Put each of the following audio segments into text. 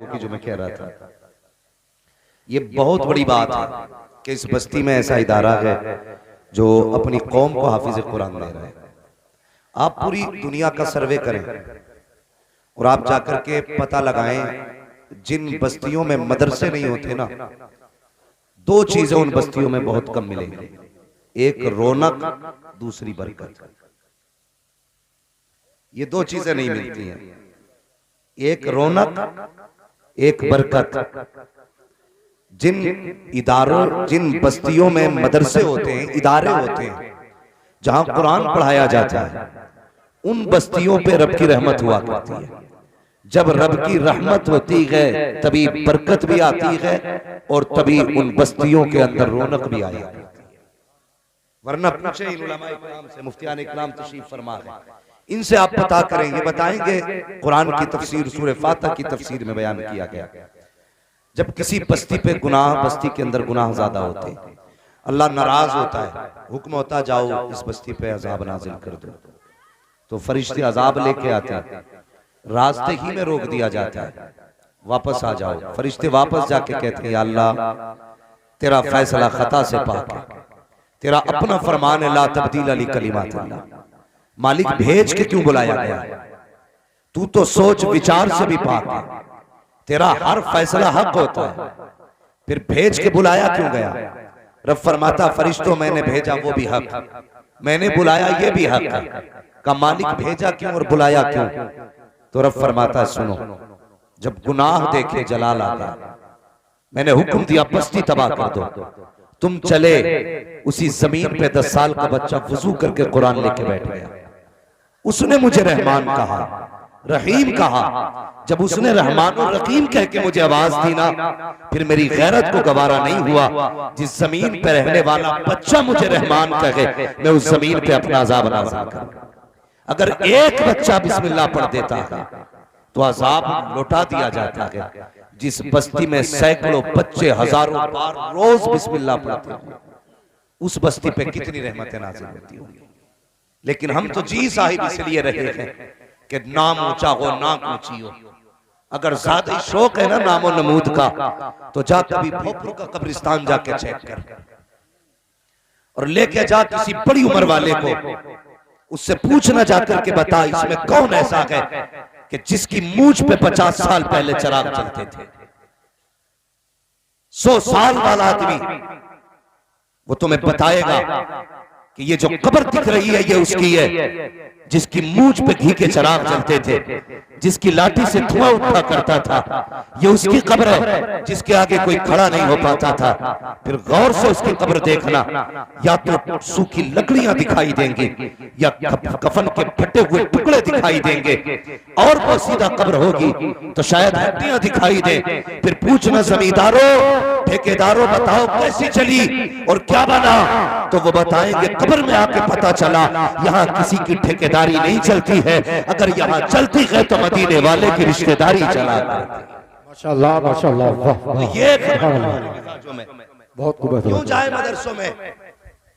की जो मैं कह रहा था, ये बहुत बड़ी बात है कि इस बस्ती में ऐसा इदारा है जो अपनी कौम को हाफिज कुरान दे रहा है। आप पूरी दुनिया का सर्वे करें और आप जाकर के पता लगाएं जिन बस्तियों में मदरसे नहीं होते ना, दो चीजें उन बस्तियों में बहुत कम मिलेंगी। एक रौनक, दूसरी बरकत। ये दो चीजें नहीं मिलती हैं, एक रौनक, एक बरकत। जिन बस्तियों में मदरसे होते हैं, इदारे होते हैं जहां कुरान पढ़ाया जाता है, उन बस्तियों पे रब की रहमत हुआ करती है। जब रब की रहमत होती है तभी बरकत भी आती है और तभी उन बस्तियों के अंदर रौनक भी आई जाती है। वरना पूछे इन उलमा इकराम से, मुफ्तियान इकराम तशरीफ फरमा है, इनसे आप पता करेंगे, बताएंगे कुरान की तफसीर सूरह फातिहा की तफसीर में बयान किया गया, जब किसी बस्ती पे गुनाह, बस्ती के अंदर गुनाह ज्यादा होते, अल्लाह नाराज होता है, हुक्म होता जाओ इस बस्ती पे अजाब नाजिल कर दो, तो फरिश्ते अजाब लेके आते हैं, रास्ते ही में रोक दिया जाता है, वापस आ जाओ। फरिश्ते वापस जाके कहते हैं अल्लाह तेरा फैसला खता से पाक है, तेरा अपना फरमान है ला तब्दील अली कलिमातिल्लाह, मालिक भेज के क्यों बुलाया गया? तू तो सोच विचार से भी पाक है, तेरा हर फैसला हक होता है, फिर भेज के बुलाया क्यों गया? रब फरमाता फरिश्तों मैंने भेजा वो भी हक, मैंने बुलाया ये भी हक है। का मालिक भेजा क्यों और बुलाया क्यों? तो रब फरमाता सुनो, जब गुनाह देखे जलाल आ गया, मैंने हुक्म दिया बस्ती तबाह कर दो, तुम चले, उसी जमीन पे 10 साल का बच्चा वुजू करके कुरान लेके बैठ गया। उसने मुझे रहमान कहा, रहीम कहा। जब उसने रहमान और रहीम कह के मुझे आवाज दी ना, फिर मेरी गैरत को गवारा नहीं हुआ। जिस जमीन पे रहने वाला बच्चा मुझे रहमान कहे, मैं उस जमीन पे अपना अजाब नाज़िल करूं। अगर एक बच्चा बिस्मिल्लाह पढ़ देता है तो अजाब लौटा दिया जाता है। जिस बस्ती में सैकड़ों बच्चे हजारों बार रोज बिस्मिल्लाह पढ़ते हैं, उस बस्ती पे कितनी रहमतें नाज़िल होती होंगी। लेकिन हम तो जी साहिब इसलिए रहे हैं कि नाम ऊंचा हो, नाक ऊंची हो। अगर ज्यादा ही शौक है ना नामो नमूद का, तो जा कभी भोपू का कब्रिस्तान जाके चेक कर और लेके जा किसी बड़ी उम्र वाले को, उससे पूछना जाकर के बता इसमें कौन ऐसा है कि जिसकी मूंछ पे 50 साल पहले चिराग जलते थे। 100 साल वाला आदमी वो तुम्हें बताएगा कि ये जो कब्र दिख रही है ये उसकी है जिसकी मूंछ पे घी के चिराग जलते थे, जिसकी लाठी से धुआं उठा करता था। ये उसकी कब्र है जिसके आगे कोई खड़ा नहीं हो पाता था। फिर गौर से उसकी कब्र देखना, या तो सूखी लकड़ियां दिखाई देंगी या कफन के फटे हुए टुकड़े दिखाई देंगे, और वो सीधा कब्र होगी तो शायद हड्डियां दिखाई दे। फिर पूछना जमींदारों, ठेकेदारों, बताओ कैसी चली और क्या बना? तो वो बताएंगे कब्र में आके पता चला यहाँ किसी की ठेकेदारी नहीं चलती है, अगर यहाँ चलती है तो मदीने वाले की रिश्तेदारी चला करती। माशाअल्लाह माशाअल्लाह, वाह ये बहुत खूब। क्यों जाए मदरसों में?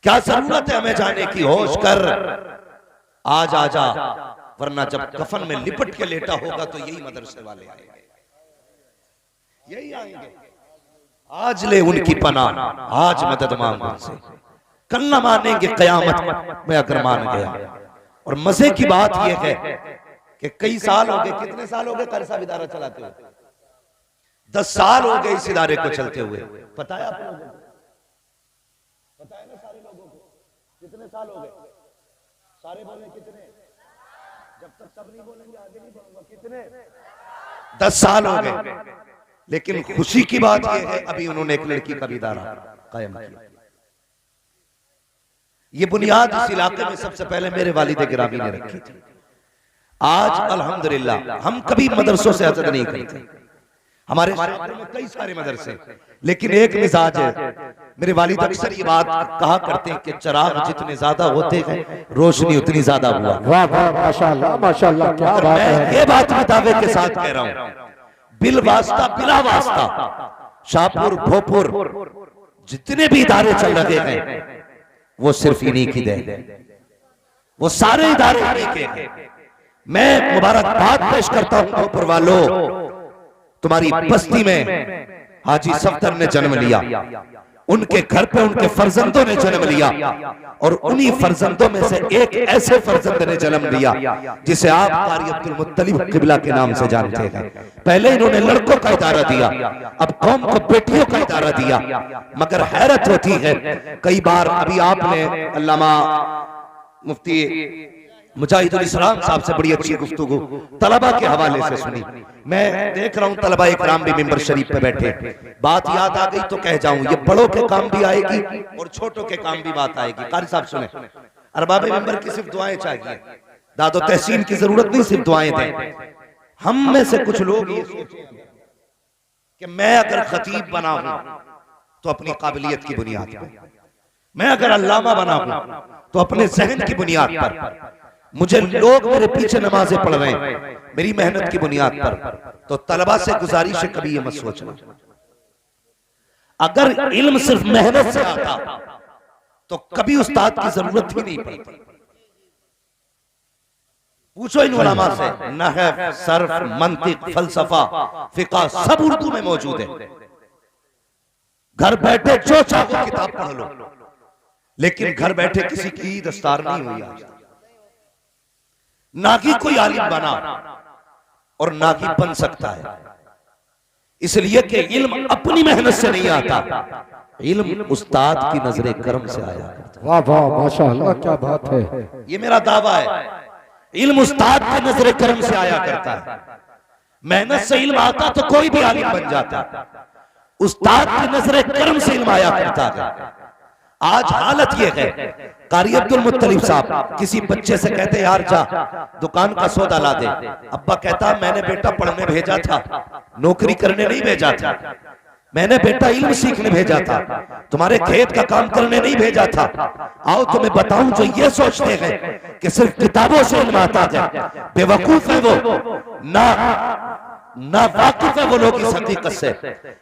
क्या जरूरत है हमें जाने की? होश कर, आज आजा, वरना जब कफन में लिपट के लेटा होगा तो यही मदरसे वाले आएंगे, यही आएंगे। आज ले उनकी पनाह, आज मदद मांग उनसे, कल न मानेंगे कयामत में अगर मान गया। और मजे की बात यह है कि कई साल हो गए, कितने साल हो गए करसा इदारा चलाते हुए? 10 साल हो गए इस इदारे को चलते हुए। पता है आप लोगों को? पता है ना सारे लोगों को? कितने साल हो गए? सारे बोले कितने? जब तक सब नहीं बोलेंगे आगे नहीं बढ़ूंगा। कितने? 10 साल हो गए। लेकिन खुशी की बात यह है अभी उन्होंने एक लड़की का भी इदारा कायम किया। ये बुनियाद इस इलाके में सबसे पहले मेरे वालिद गिरामी ने रखी थी। आज अल्हम्दुलिल्लाह हम कभी मदरसों से हसद नहीं करते। हमारे क्षेत्र में कई सारे मदरसे, लेकिन एक मिजाज है। मेरे वालिद अक्सर ये बात कहा करते हैं कि चिराग जितने ज्यादा होते हैं रोशनी उतनी ज्यादा हुआ। वाह वाह, माशाअल्लाह माशाअल्लाह, क्या बात है। ये बात मैं दावे के साथ कह रहा हूं, बिल वास्ता बिला वास्ता शाहपुर, भोपुर, जितने भी इदारे चल रहे हैं वो सिर्फ इन्हीं की देन, वो सारे इदारे इन्हीं के हैं। मैं मुबारकबाद पेश करता हूं भोपुर वालों, तुम्हारी बस्ती में हाजी सफदर ने जन्म लिया, उनके घर पे उनके फर्जंदों ने जन्म लिया, और उन्हीं फर्जंदों में से एक ऐसे फर्जंद ने जन्म लिया जिसे आप कारी अब्दुल मुत्तलिब किबला के नाम से जानते हैं। पहले इन्होंने लड़कों का इदारा दिया, अब कौम को बेटियों का इदारा दिया। मगर हैरत होती है, कई बार अभी आपने अल्लामा मुफ्ती मुजाहिदुल इस्लाम साहब से बड़ी अच्छी गुफ्तगू तलबा के हवाले से सुनी। मैं देख रहा हूं तलबा इकराम भी मिंबर शरीफ पे बैठे, बात याद आ गई तो कह जाऊं, ये बड़ों के काम भी आएगी और छोटों के काम भी बात आएगी। कारी साहब सुने, अरबाब मिंबर की सिर्फ दुआएं चाहिए, दादो तहसीन की जरूरत नहीं, सिर्फ दुआएं दें। हम में से कुछ लोग ये सोचें कि मैं अगर खतीब बना हूं तो अपनी काबिलियत की बुनियाद पर, मैं अगर अल्लामा बना हूं तो अपने जहन की बुनियाद पर, मुझे लोग मेरे पीछे नमाजें पढ़ रहे हैं मेरी मेहनत की बुनियाद पर। तो तलबा से गुजारिश है, कभी ये मत सोचना, अगर इल्म सिर्फ मेहनत से आता तो कभी उस्ताद की जरूरत ही नहीं पड़ती। पूछो इन उलमा से, नहव, सर्फ, मंतिक, फलसफा, फिका सब उर्दू में मौजूद है। घर बैठे जो चाहो किताब पढ़ लो, लेकिन घर बैठे किसी की दस्तार नहीं हुई आज, ना कि कोई आलिम बना और ना कि बन सकता है। इसलिए कि इल्म अपनी मेहनत से नहीं आता, इल्म उस्ताद की नजरे करम से आया। वाह वाह माशाअल्लाह, क्या बात है। ये मेरा दावा है, इल्म उस्ताद की नजरे करम से आया करता है। मेहनत से इल्म आता तो कोई भी आलिम बन जाता, उस्ताद की नजरे करम से इल्म आया करता है। आज हालत यह है, कारी अब्दुल मुत्तलिब साहब किसी बच्चे से कहते यार जा दुकान का सौदा ला दे, अब्बा कहता मैंने बेटा पढ़ने भेजा था, नौकरी करने नहीं भेजा था, मैंने बेटा इल्म सीखने भेजा था, तुम्हारे खेत का काम करने नहीं भेजा था। आओ तुम्हें बताऊं, जो ये सोचते हैं कि सिर्फ किताबों से इल्म आता है, बेवकूफ है वो, ना वाकिफ है वो लोग इस हकीकत से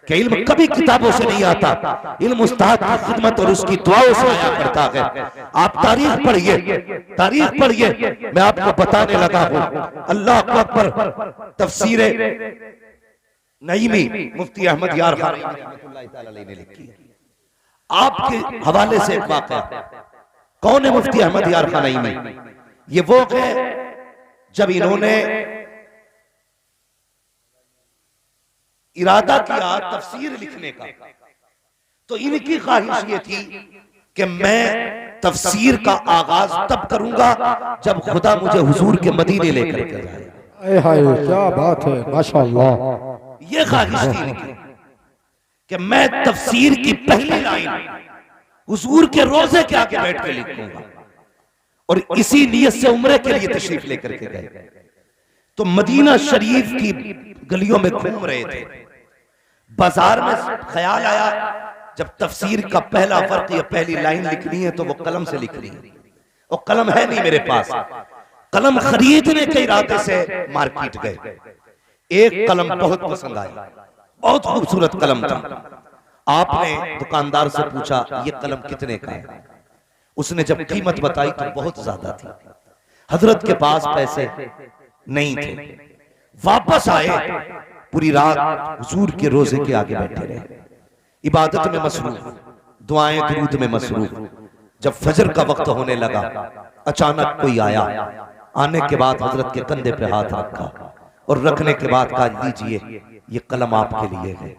कि इल्म कभी किताबों से नहीं आता, इल्म उस्ताद की खिदमत और उसकी दुआओं से आया करता है। आप तारीख पढ़िए, तारीख पढ़िए, मैं आपको बताने लगा हूं। अल्लाह अकबर, तफसीर नईमी मुफ्ती अहमद यार खान रहमतुल्लाह तआला अलैहि ने लिखी है। आपके हवाले से एक वाक़या, कौन है मुफ्ती अहमद यार खान नईमी? ये वो है जब इन्होंने इरादा किया तफसीर लिखने का, तो इनकी ख्वाहिश ये थी कि मैं तफसीर का आगाज तब करूंगा जब खुदा मुझे हुजूर के मदीने लेकर के जाए। हाय क्या बात है माशाअल्लाह। ये ख्वाहिश थी इनकी कि मैं तफसीर की पहली लाइन हुजूर के रोजे के आगे बैठ के लिखूंगा, और इसी नियत से उम्रे के लिए तशरीफ लेकर के गए। तो मदीना शरीफ की गलियों में घूम रहे थे, बाजार में ख्याल आया जब तफसीर का पहला फर्क या पहली लाइन लिखनी है तो वो कलम से लिखनी है, और कलम है नहीं मेरे पास। कलम खरीदने के इरादे से मार्केट गए, एक कलम बहुत पसंद आई, बहुत खूबसूरत कलम था। आपने दुकानदार से पूछा ये कलम कितने का है? उसने जब कीमत बताई तो बहुत ज्यादा थी। हजरत के पास पैसे नहीं थे, वापस आए, पूरी रात हुजूर के रोजे के आगे बैठे रहे, इबादत में मसरूफ, दुआएं दुरूद में मसरूफ। जब फजर का वक्त होने लगा, अचानक कोई आया, आने के बाद हजरत के कंधे पे हाथ रखा और रखने के बाद कहा लीजिए ये कलम आपके लिए है,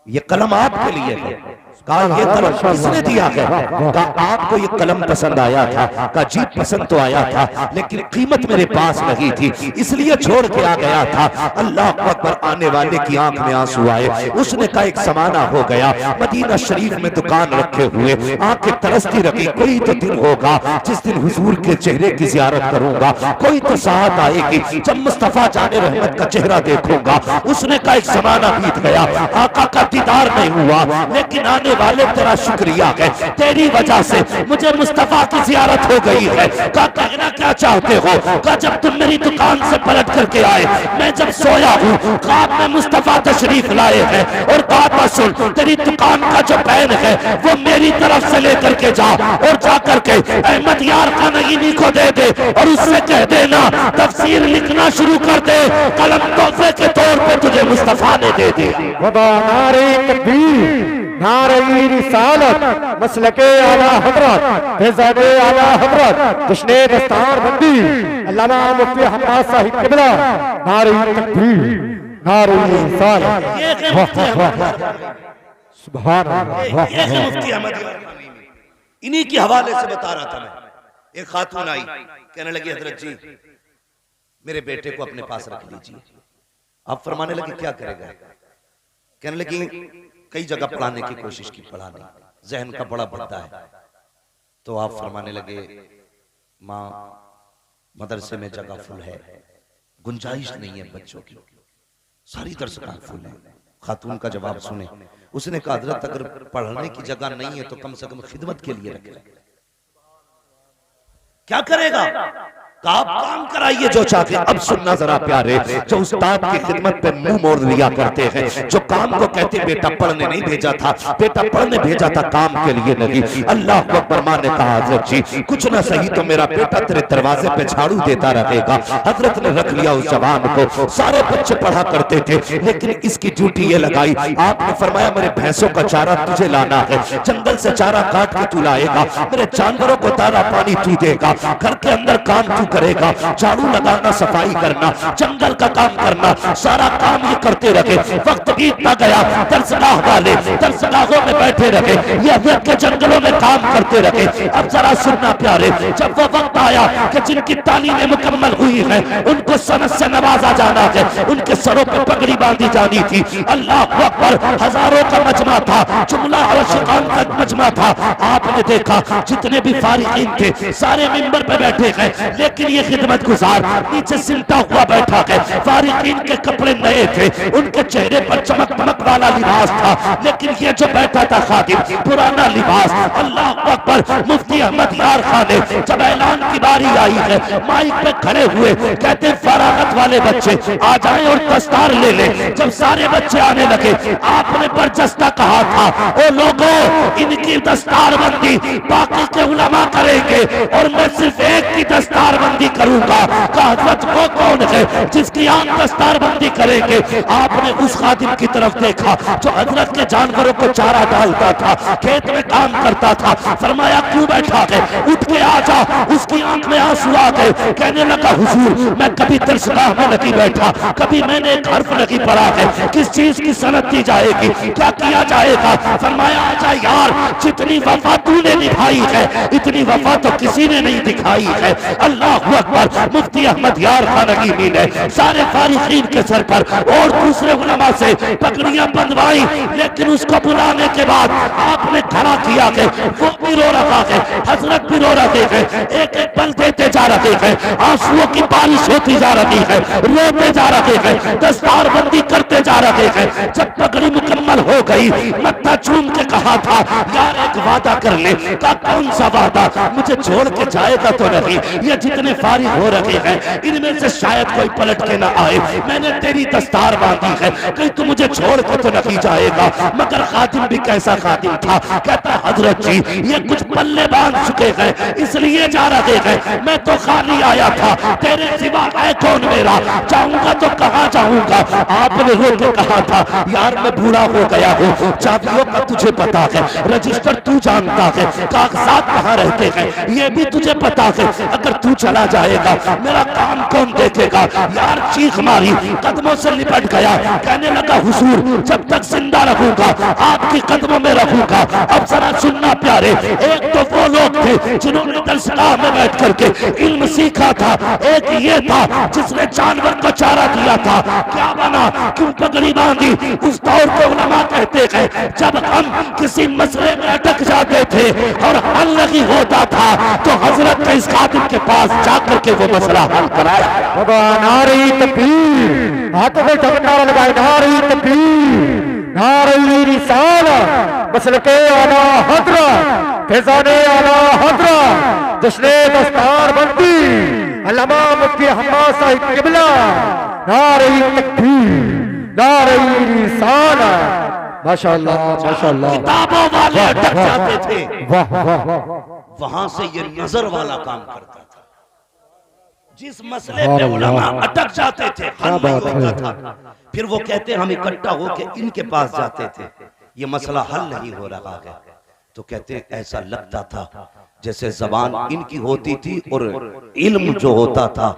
ये कलम आपके लिए है। कहा ये कलम किसने दिया है? कहा आपको ये कलम पसंद आया था? कहा जी पसंद तो आया था, लेकिन कीमत मेरे पास नहीं थी, इसलिए छोड़ के आ गया था। अल्लाह अकबर, आने वाले की आंख में आंसू आए। उसने कहा एक समाना हो गया, मदीना शरीफ में दुकान रखे हुए, आंखें तरसती रखी, कोई तो दिन होगा जिस दिन हुजूर के चेहरे की जियारत करूंगा, कोई तो साथ आएगी जब मुस्तफा जाने रहमत का चेहरा देखूंगा। उसने कहा एक समाना बीत गया, आका का दीदार नहीं हुआ, लेकिन आने वाले तेरा शुक्रिया है, तेरी वजह से मुझे मुस्तफा की जियारत हो गई है। कहा कहना क्या चाहते हो? कहा जब तुम मेरी दुकान से पलट करके आए, मैं जब सोया हूँ ख्वाब में मुस्तफा तशरीफ लाए हैं और कहा सुन तेरी दुकान का जो बैन है वो मेरी तरफ से लेकर के जा और जा करके अहमद यार खान नईमी को दे दे और उससे कह देना तफसीर लिखना शुरू कर दे, कलम तोहफे के तौर पे तुझे मुस्तफा ने दे दिया। नारे तकबीर, नारे रिसालत, मसलके आला हजरत, फैज़ाने आला हजरत, जश्ने दस्तार बंदी अल्लामा मुफ्ती हम्माद साहिब किबला, नारे तकबीर, नारे रिसालत। सुभान अल्लाह। ये है मुफ्ती अहमद यार खान नईमी। इन्हीं के हवाले से बता रहा था मैं। एक खातून आई, कहने लगी हजरत जी मेरे बेटे को अपने पास रख लीजिए। आप फरमाने लगे क्या करेगा? कहने लगी कई जगह पढ़ाने की कोशिश की, पढ़ा नहीं, जहन का बड़ा बढ़ता है। तो आप फरमाने लगे माँ मदरसे में जगह फुल है, गुंजाइश नहीं है बच्चों की, सारी दरसगाह फुल है। खातून का जवाब सुने, उसने कहा हजरत अगर पढ़ने की जगह नहीं है तो कम से कम खिदमत के लिए रखे। क्या करेगा? आप काम कराइए जो चाहते। अब सुनना जरा प्यारे, जो उस्ताद की खिदमत पे मुंह मोड़ लिया करते हैं, जो काम को कहते बेटा पढ़ने नहीं भेजा था, बेटा पढ़ने भेजा था काम के लिए नहीं। अल्लाह अकबर। मां ने कहा हजरत जी कुछ ना सही तो मेरा बेटा तेरे दरवाजे पे झाड़ू देता रहेगा। हजरत ने रख लिया उस जवान को। सारे बच्चे पढ़ा करते थे लेकिन इसकी ड्यूटी ये लगाई, आपने फरमाया मेरे भैंसों का चारा तुझे लाना है, जंगल से चारा काट के तू लाएगा, मेरे जानवरों को तारा पानी तू देगा, घर के अंदर काम तू करेगा, झाड़ू लगाना, सफाई करना, जंगल का काम करना, सारा काम ये करते रहे। वक्त बीतता गया, दरसगाह वाले दरसगाहों में बैठे रहे, ये हजरत के जंगलों में काम करते रहे। अब जरा सुनना प्यारे, जब वो वक्त आया कि जिनकी तालीमें मुकम्मल हुई है उनको सनद से नवाजा जाना है, उनके सरों पर पगड़ी बांधी जानी थी। अल्लाह अकबर। हजारों का मजमा था, जुमला और शिकान का मजमा था। आपने देखा जितने भी फारिकीन थे सारे मिंबर पे बैठे हैं, लेकिन ये खिदमत गुजार नीचे सिमटा हुआ बैठा है। फारिकीन के कपड़े नए थे, उनके चेहरे पर चमक दमक वाला लिबास था, लेकिन ये जो बैठा था खादिम पुराना लिबास। अल्लाह अकबर। मुफ्ती अहमद यार खान ने जब ऐलान की बारी आई है, माइक पे खड़े हुए कहते फरागत वाले बच्चे आ जाएं और दस्तार ले लें। जब सारे बच्चे आने लगे आपने बरजस्ता कहा था ओ लोगों इनकी दस्तार बंदी बाकी के उलमा करेंगे और मैं सिर्फ एक की दस्तार बंदी करूंगा। हजरत वो कौन है जिसकी आप दस्तार बंदी करेंगे? आपने उस खादिम की तरफ देखा जो हजरत के जानवरों को चारा डालता था, खेत में काम करता था। फरमाया क्यों बैठा है, उठ के आ जा। उसकी आंख में आंसू आ गए, कहने लगा हुजूर मैं कभी दरसगाह में नहीं बैठा, कभी मैंने एक हर्फ नहीं पढ़ा है, किस चीज की सनद दी जाएगी, क्या किया जाएगा? फरमाया आजा यार, जितनी वफा तूने निभाई है इतनी वफा तो किसी ने नहीं दिखाई है। अल्लाह अकबर। मुफ्ती अहमद यार खान नईमी ने सारे फारिकीन के सर पर और दूसरे उलमा से पगड़ियां बंधवाई, लेकिन उसको बुलाने के बाद आपने खड़ा किया है, वो भी रो रहा है, हजरत भी रो रहे हैं, एक एक पल देते जा रहे हैं, आंसुओं की बारिश होती जा रही है, रोते जा रहे हैं, दस्तार बंदी करते जा रहे हैं। जब पगड़ी मुकम्मल हो गई, मत्था चूम के कहा था यार एक वादा कर ले। का कौन सा वादा? मुझे छोड़ के जाएगा तो नहीं? ये जितने फारिग हो रहे हैं इनमें से शायद कोई पलट के ना आए, मैंने तेरी दस्तार बांधी है, कहीं तू मुझे छोड़ के तो नहीं जाएगा। मगर खादिम भी कैसा खादिम था, कहता हजरत जी ये कुछ पल्ले बांध चुके हैं इसलिए जा रहे हैं, मैं तो खाली आया था, तेरे सिवा है कौन मेरा, जाऊंगा तो कहाँ जाऊंगा? आपने रो के कहा था यार मैं बूढ़ा हो गया हूँ, चाबियों का तुझे पता है, रजिस्टर तू जानता है, कागजात कहाँ रहते हैं ये भी तुझे पता है, अगर तू चला जाएगा मेरा काम कौन देखेगा? यार चीख मारी, कदमों से लिपट गया, कहने लगा हुजूर जब तक जिंदा रहूंगा आपके कदमों में रहूंगा। अब जरा सुनना प्यारे, एक तो वो लोग थे जिन्होंने दरसगाह में बैठ करके इल्म सीखा था, एक ये था जिसने जानवर को चारा दिया था, क्या बना, क्यों पगड़ी बांधी? उस दौर के उलमा कहते हैं जब हम किसी मसले में अटक जाते थे और हल नहीं होता था तो हजरत ने इस खादिम के पास जाकर के वो मसला हल कराया। नारी तकबीर, हाथों में नारा लगाए, नारी तकबीर, नारी रिसालत, मसलके आला हजरत फैजाने आला हजरत जश्ने दस्तार बंदी अल्लामा मुफ्ती हम्माद साहिब किबला नारे तकबीर नारे रिसालत माशाअल्लाह माशाअल्लाह किताबों वाले अटक जाते थे, वाह वाह वाह वहां से ये नजर वाला काम करता था। जिस मसले पे उलमा अटक जाते थे हल नहीं होता था, फिर वो कहते हम इकट्ठा होके इनके पास जाते थे, ये मसला हल नहीं हो रहा है, तो कहते ऐसा लगता था जैसे जबान इनकी होती थी और इल्म जो होता था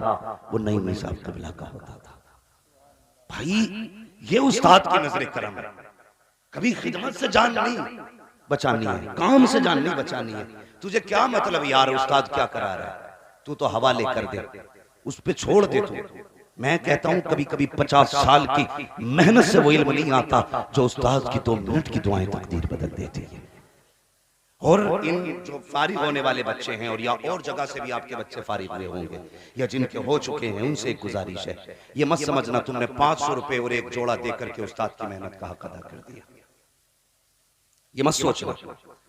वो नईमी साहब कबीला का होता था। भाई ये उस्ताद की नजर करम है। कभी खिदमत से जान नहीं बचानी है, काम से जान नहीं बचानी है। तुझे क्या मतलब यार उस्ताद क्या करा रहा है, तू तो हवाले कर दे, उस पे छोड़ दे तू। मैं कहता हूं कभी कभी 50 साल की मेहनत से वो इल्म नहीं आता जो उस्ताद की 2 मिनट की दुआएं तकदीर बदल देती है। और इन जो फारिग होने वाले बच्चे हैं और या और जगह से भी आपके बच्चे फारिग हुए होंगे या जिनके हो चुके हैं, उनसे एक गुजारिश है, ये मत समझना तुमने 500 रुपए और एक जोड़ा देकर के उस्ताद की मेहनत का हक अदा कर दिया। ये मत सोचना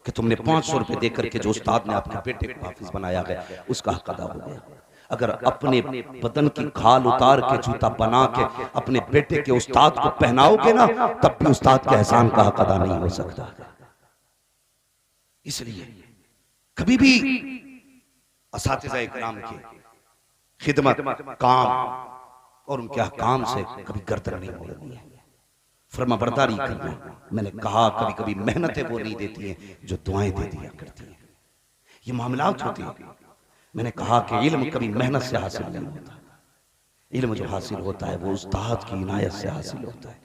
कि तुमने 500 रुपए देकर के जो उस्ताद ने आपके बेटे को हाफिज बनाया गया उसका हक अदा हो गया। अगर अपने बदन की खाल उतार के जूता बना के अपने बेटे के उस्ताद को पहनाओगे ना, तब भी उस्ताद के एहसान का हक अदा नहीं हो सकता। इसलिए कभी भी असातिज़ा इकराम की खिदमत, काम और उनके अहकाम से कभी गर्दन नहीं मोड़नी है, फर्मा बरदारी करना। मैंने कहा कभी कभी मेहनतें वो नहीं देती हैं जो दुआएं दे दिया करती हैं, ये मामलात होती हैं। मैंने कहा कि इल्म कभी मेहनत से हासिल नहीं होता, इल्म जो हासिल होता है वो उस्ताद की इनायत से हासिल होता है,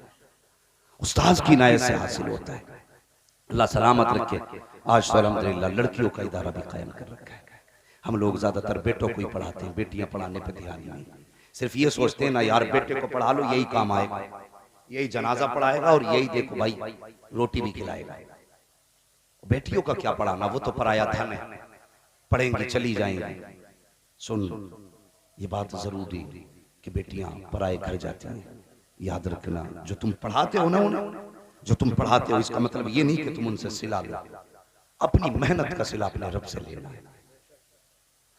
उस्ताद की इनायत से हासिल होता है। अल्लाह सलामत रखे। आज तो अल्हम्दुलिल्लाह लड़कियों का इदारा भी कायम कर रखा है। हम लोग ज्यादातर बेटों को ही पढ़ाते हैं, बेटियां पढ़ाने पे ध्यान नहीं। सिर्फ ये सोचते हैं ना यार बेटे को पढ़ा लो यही काम आएगा, यही जनाजा पढ़ाएगा और यही देखो भाई रोटी भी खिलाएगा। बेटियों का क्या पढ़ाना, वो तो पराया धन है, पढ़ेंगी चली जाएंगी। सुन ये बात जरूरी कि बेटियां पराए घर जाती हैं, याद रखना। जो तुम पढ़ाते हो ना उन्हें, जो तुम पढ़ाते हो इसका मतलब ये नहीं कि तुम उनसे सिला लो, अपनी मेहनत का सिला अपने रब से लेना है,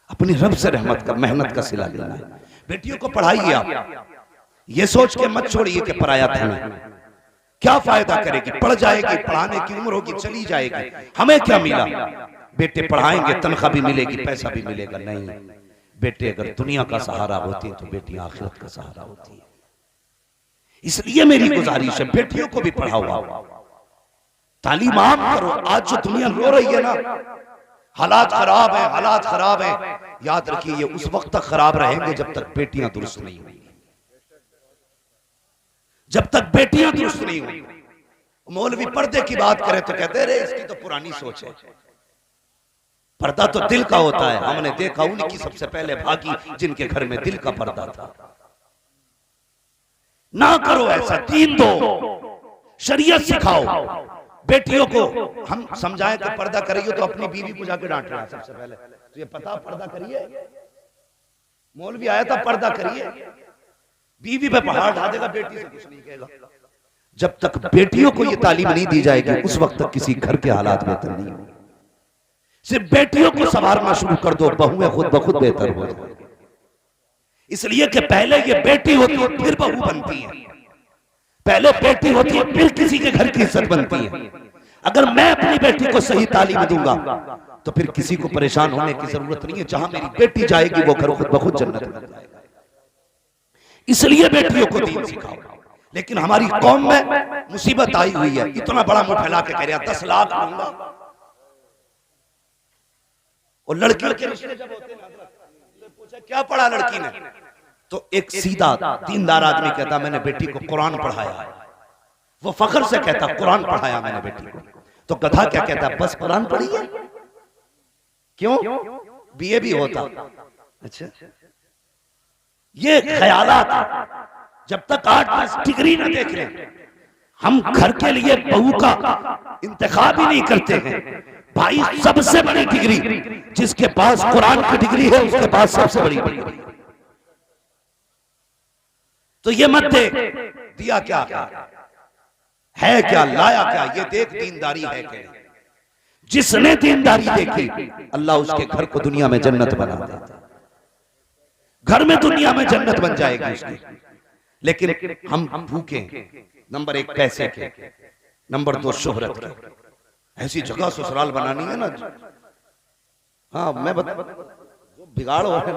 अपनी रब से रहमत का मेहनत का सिला लेना है। बेटियों को पढ़ाइए आप, ये सोच के मत छोड़िए कि पराया धन है, क्या फायदा करेगी, पढ़ जाएगी, पढ़ाने की उम्र होगी चली जाएगी, हमें क्या मिला। बेटे पढ़ाएंगे तनख्वाह भी मिलेगी, पैसा भी मिलेगा। नहीं, बेटे अगर दुनिया का सहारा होती है तो बेटी आखिरत का सहारा होती है। इसलिए मेरी गुजारिश है बेटियों को भी पढ़ाओ, तालीम आम करो। आज जो दुनिया रो रही है ना, हालात खराब है, हालात खराब है, याद रखिए ये उस वक्त तक खराब रहेंगे जब तक बेटियां दुरुस्त नहीं होंगी, जब तक बेटियां दुरुस्त नहीं होंगी। मौलवी पर्दे की बात करे तो कहते रहे इसकी तो पुरानी सोच है, पर्दा तो दिल का होता है। हमने देखा उनकी सबसे पहले भागी जिनके घर में दिल का पर्दा था। ना करो ऐसा, दीन दो, शरीयत सिखाओ। बेटियों को हम समझाएं कि पर्दा करिए तो अपनी बीवी को जाके डांट रहा है सबसे पहले, तो ये पता पर्दा करिए, मौलवी आया था पर्दा करिए, बीवी पे पहाड़ ढा देगा, बेटी से कुछ नहीं कहेगा। जब तक बेटियों को ये तालीम नहीं दी जाएगी उस वक्त तक किसी घर के हालात बेहतर नहीं होंगे। सिर्फ बेटियों को संवारना शुरू कर दो, बहुएं खुद ब खुद बेहतर हो जाएंगी। इसलिए कि पहले ये बेटी होती है फिर बहू बनती है, पहले बेटी होती है फिर किसी के घर की इज्जत बनती है। अगर मैं अपनी बेटी को सही तालीम दूंगा तो फिर किसी को परेशान होने की जरूरत नहीं है। जहां मेरी बेटी जाएगी वो घर खुद ब खुद जन्नत बन जाएगा। इसलिए बेटियों को दीन सिखाओ। लेकिन हमारी कौम में मुसीबत आई हुई है, इतना बड़ा मुंह फैला के कह रहा 10 लाख लूंगा, और लड़कियों के रिश्ते जब होते हैं तो पूछा क्या पढ़ा लड़की ने, तो एक सीधा दीनदार आदमी कहता मैंने बेटी को कुरान पढ़ाया। वो फख्र से कहता कुरान पढ़ाया मैंने बेटी को। तो गधा क्या कहता बस कुरान पढ़ी है, क्यों बीए भी होता। अच्छा, ये ख्यालात जब तक 8-10 डिग्री ना देख ले, हम घर के लिए बहू का इंतखाब ही नहीं करते हैं। भाई सबसे बड़ी डिग्री जिसके पास कुरान की डिग्री है उसके पास सबसे बड़ी डिग्री। तो ये मत दे, दिया क्या है क्या, लाया क्या, ये देख दीनदारी है क्या। जिसने दीनदारी देखी अल्लाह उसके घर को दुनिया में जन्नत बना देता, घर में दुनिया में जन्नत बन जाएगी उसकी। लेकिन हम भूखे, नंबर एक पैसे के, नंबर दो शोहरत के। ऐसी जगह ससुराल बनानी है ना। हाँ मैं बता, जो बिगाड़ हो है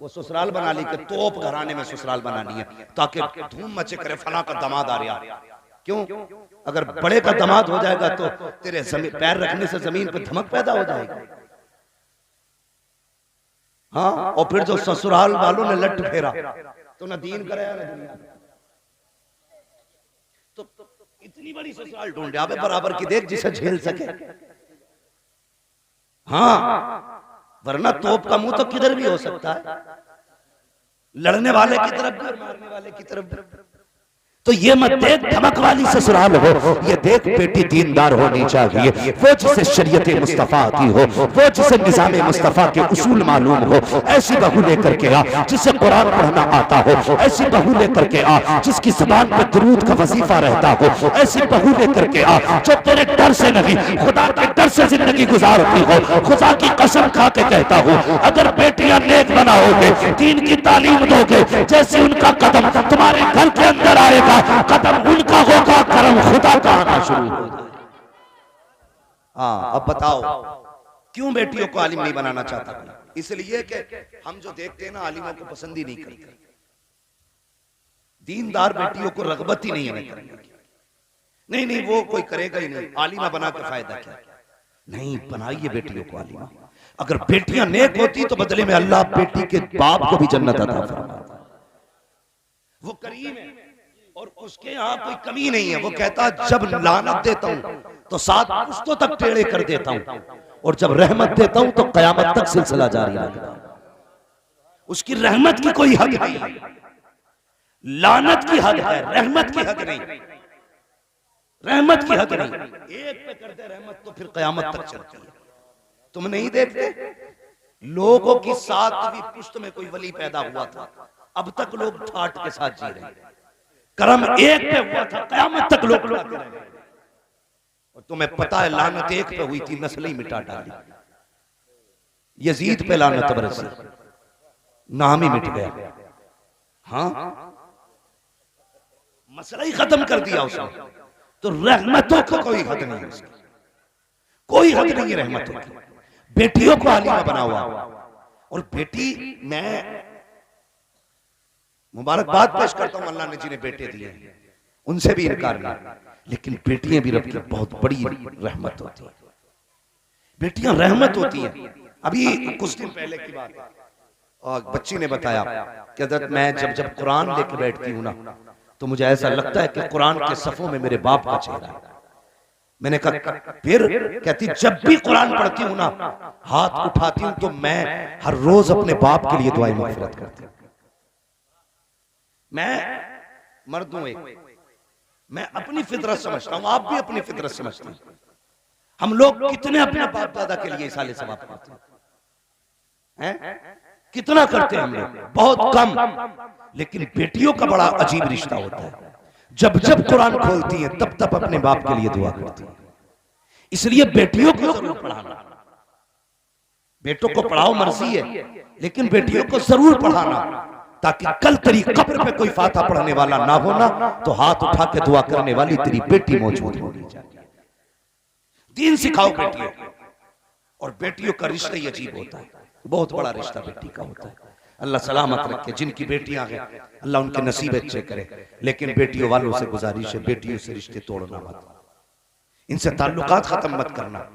वो ससुराल बना ली कि तोप घराने में ससुराल बनानी है ताकि धूम मचे करे फला का दामाद आ रहा। क्यों? अगर बड़े का दामाद हो जाएगा तो तेरे पैर रखने से जमीन पे धमक पैदा हो जाएगी। हाँ, और फिर जो ससुराल वालों ने लट फेरा तो ना दीन कराया ना दुनिया। तो इतनी बड़ी ससुराल ढूंढे आवे बराबर की, देख जिसे झेल सके। हाँ, वरना तोप का मुंह तो किधर भी हो सकता है, लड़ने वाले की तरफ भी और मारने वाले की तरफ भी। तो ये मत देख धमक वाली ससुराल हो, ये देख बेटी दीनदार होनी चाहिए, वो जिसे शरीयत मुस्तफा आती हो, वो जिसे निजाम मुस्तफा के उसूल मालूम हो। ऐसी बहू लेकर के आ जिसे कुरान पढ़ना आता हो, ऐसी बहू लेकर के आ जिसकी जुबान पर दुरूद का वजीफा रहता हो, ऐसी बहू लेकर के आ जो तेरे डर से नहीं खुदा के डर से जिंदगी गुजारती हो। खुदा की कसम खा के कहता हूँ, अगर बेटियां नेक बनाओगे, दीन की तालीम दोगे, जैसे उनका कदम तुम्हारे घर के अंदर आएगा, कदम उनका होगा, करम खुदा का आना शुरू हो जाएगा। हाँ, अब बताओ क्यों बेटियों को आलिम नहीं बनाना चाहता? इसलिए कि हम जो देखते हैं ना, आलिमों को पसंद ही नहीं करते। दीनदार बेटियों को रगबत ही नहीं है करने की। नहीं नहीं, वो कोई करेगा ही नहीं, आलिमा बना के फायदा क्या? नहीं, बनाइए बेटियों को आलिमा। अगर बेटियां नेक होती तो बदले में अल्लाह बेटी के बाप को भी जन्नत अता फरमाता। वो करीम है और उसके यहाँ कोई कमी नहीं है। वो कहता जब लानत देता हूं तो 7 पुश्तों तक टेढ़े कर देता हूं, और जब रहमत देता हूं तो कयामत तक सिलसिला जारी रखता हूं। उसकी रहमत की कोई हद नहीं, लानत की हद है, रहमत की हद नहीं। रहमत की हद नहीं, एक पे कर दे रहमत तो फिर कयामत तक चलती है। तुम नहीं देखते लोगों की 7वीं पुश्त में कोई वली पैदा हुआ था, अब तक लोग ठाट के साथ जी रहे हैं। करम एक पे हुआ था, कयामत तक लोग खाते रहे। और तुम्हें पता है लानत एक पे हुई थी, नस्ल ही मिटा डाली। यजीद पे लानत बरसी, नाम ही मिट गया। हाँ, मसला ही खत्म कर दिया उसने। तो रहमतों को कोई हद नहीं है, कोई हद नहीं है रहमतों की। बेटियों को आलिमा बना हुआ, और बेटी मैं मुबारकबाद पेश करता हूं अल्लाह ने जिन्हें बेटे दिए, उनसे भी इनकार नहीं। लेकिन बेटियां भी रब की बहुत बड़ी रहमत होती है। बेटियां रहमत होती हैं। अभी कुछ दिन पहले की बात है, और बच्ची ने बताया कि हज़रत मैं जब कुरान लेके बैठती हूँ ना, तो मुझे ऐसा लगता है कि कुरान के सफ़ों में मेरे बाप का चेहरा है। मैंने कहा फिर? कहती जब भी कुरान पढ़ती हूँ ना, हाथ उठाती हूँ तो मैं हर रोज अपने बाप के लिए दुआएं मग़फ़िरत करती हूँ। मैं मर्द हूं एक, मैं अपनी फितरत समझता हूं, आप भी अपनी फितरत समझते हैं। हम लोग कितने अपने बाप दादा के लिए साले सवाब करते हैं? कितना करते हैं हम लोग? बहुत कम। लेकिन बेटियों का बड़ा अजीब रिश्ता होता है। जब जब कुरान खोलती हैं तब तब अपने बाप के लिए दुआ करती हैं। इसलिए बेटियों को जरूर पढ़ाना। बेटों को पढ़ाओ मर्जी है, लेकिन बेटियों को जरूर पढ़ाना, ताकि कल तेरी कब्र पे कोई फाता पढ़ने वाला ना होना तो हाथ उठा के दुआ करने वाली तेरी बेटी मौजूद होनी चाहिए। दीन सिखाओ बेटियों को। और बेटियों का रिश्ता ही अजीब होता है, बहुत बड़ा रिश्ता बेटी का होता है। अल्लाह सलामत रखे जिनकी बेटियां हैं, अल्लाह उनके नसीब अच्छे करे। लेकिन बेटियों वालों से गुजारिश है, बेटियों से रिश्ते तोड़ना मत, इनसे ताल्लुकात खत्म मत करना।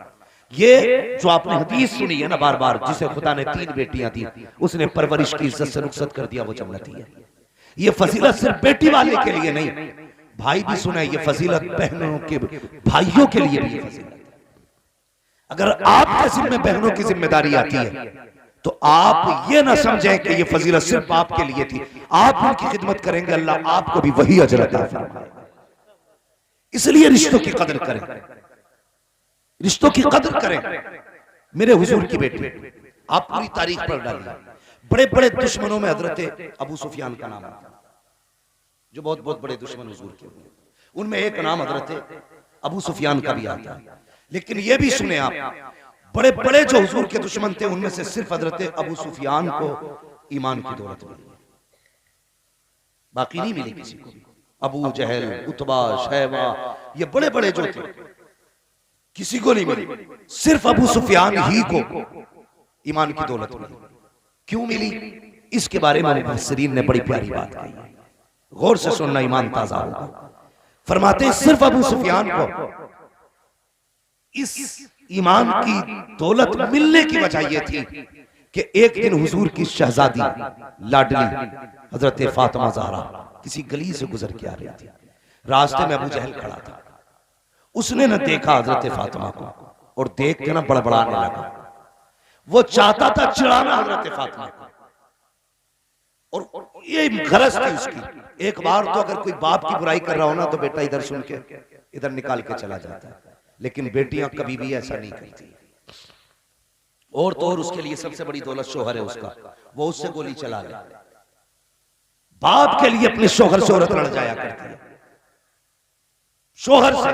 ये जो आपने हदीस सुनी है ना बार बार, जिसे खुदा ने 3 बेटियां दी, उसने परवरिश की इज्जत से रुखसत कर दिया, वो जन्नती है। ये फजीलत सिर्फ बेटी वाले के लिए नहीं, भाई भी सुना है, ये फजीलत बहनों के भाइयों के लिए भी फजीलत। अगर आपके जिम्मे बहनों की जिम्मेदारी आती है तो आप ये ना समझें कि ये फजीलत सिर्फ आपके लिए थी। आप उनकी खिदमत करेंगे, अल्लाह आपको भी वही अजर अता फरमाएगा। इसलिए रिश्तों की कदर करें, रिश्तों की कदर करें। मेरे हुजूर की बेटी, आप पूरी तारीख पढ़ डालिए, बड़े बड़े दुश्मनों में हजरत अबू सुफियान का नाम आता, जो बहुत बहुत बड़े दुश्मन हुजूर के हुए। उनमें एक नाम हजरत अबू सुफियान का भी आता है। लेकिन ये भी सुने आप, बड़े बड़े जो हुजूर के दुश्मन थे उनमें से सिर्फ हजरत अबू सुफियान को ईमान की दौलत मिली, बाकी नहीं मिली किसी को। अबू जहल, उतबा, शैबा, ये बड़े बड़े जो थे किसी को नहीं मिली, सिर्फ अबू सुफियान ही को ईमान की दौलत मिली। क्यों मिली? इसके बारे में मुफस्सिरीन ने बड़ी प्यारी बात कही, गौर से सुनना, ईमान ताजा होगा। फरमाते हैं सिर्फ अबू सुफियान को इस ईमान की दौलत मिलने की वजह यह थी कि एक दिन हुजूर की शहजादी लाडली हजरत फातिमा ज़हरा किसी गली से गुजर के आ रही थी। रास्ते में अबू जहल खड़ा था, उसने न देखा हजरत फातिमा को और देख के ना बड़बड़ाने लगा। वो चाहता था चिढ़ाना हजरत फातिमा को, और ये गरज थी उसकी। एक बार तो अगर कोई बाप की बुराई कर रहा हो ना तो बेटा इधर सुन के इधर निकाल के चला जाता है, लेकिन बेटियां कभी भी ऐसा नहीं करती। और तो और उसके लिए सबसे बड़ी दौलत शोहर है उसका, वो उससे गोली चला ले। बाप के लिए अपने शोहर से औरत लड़ जाया करती है, शोहर से।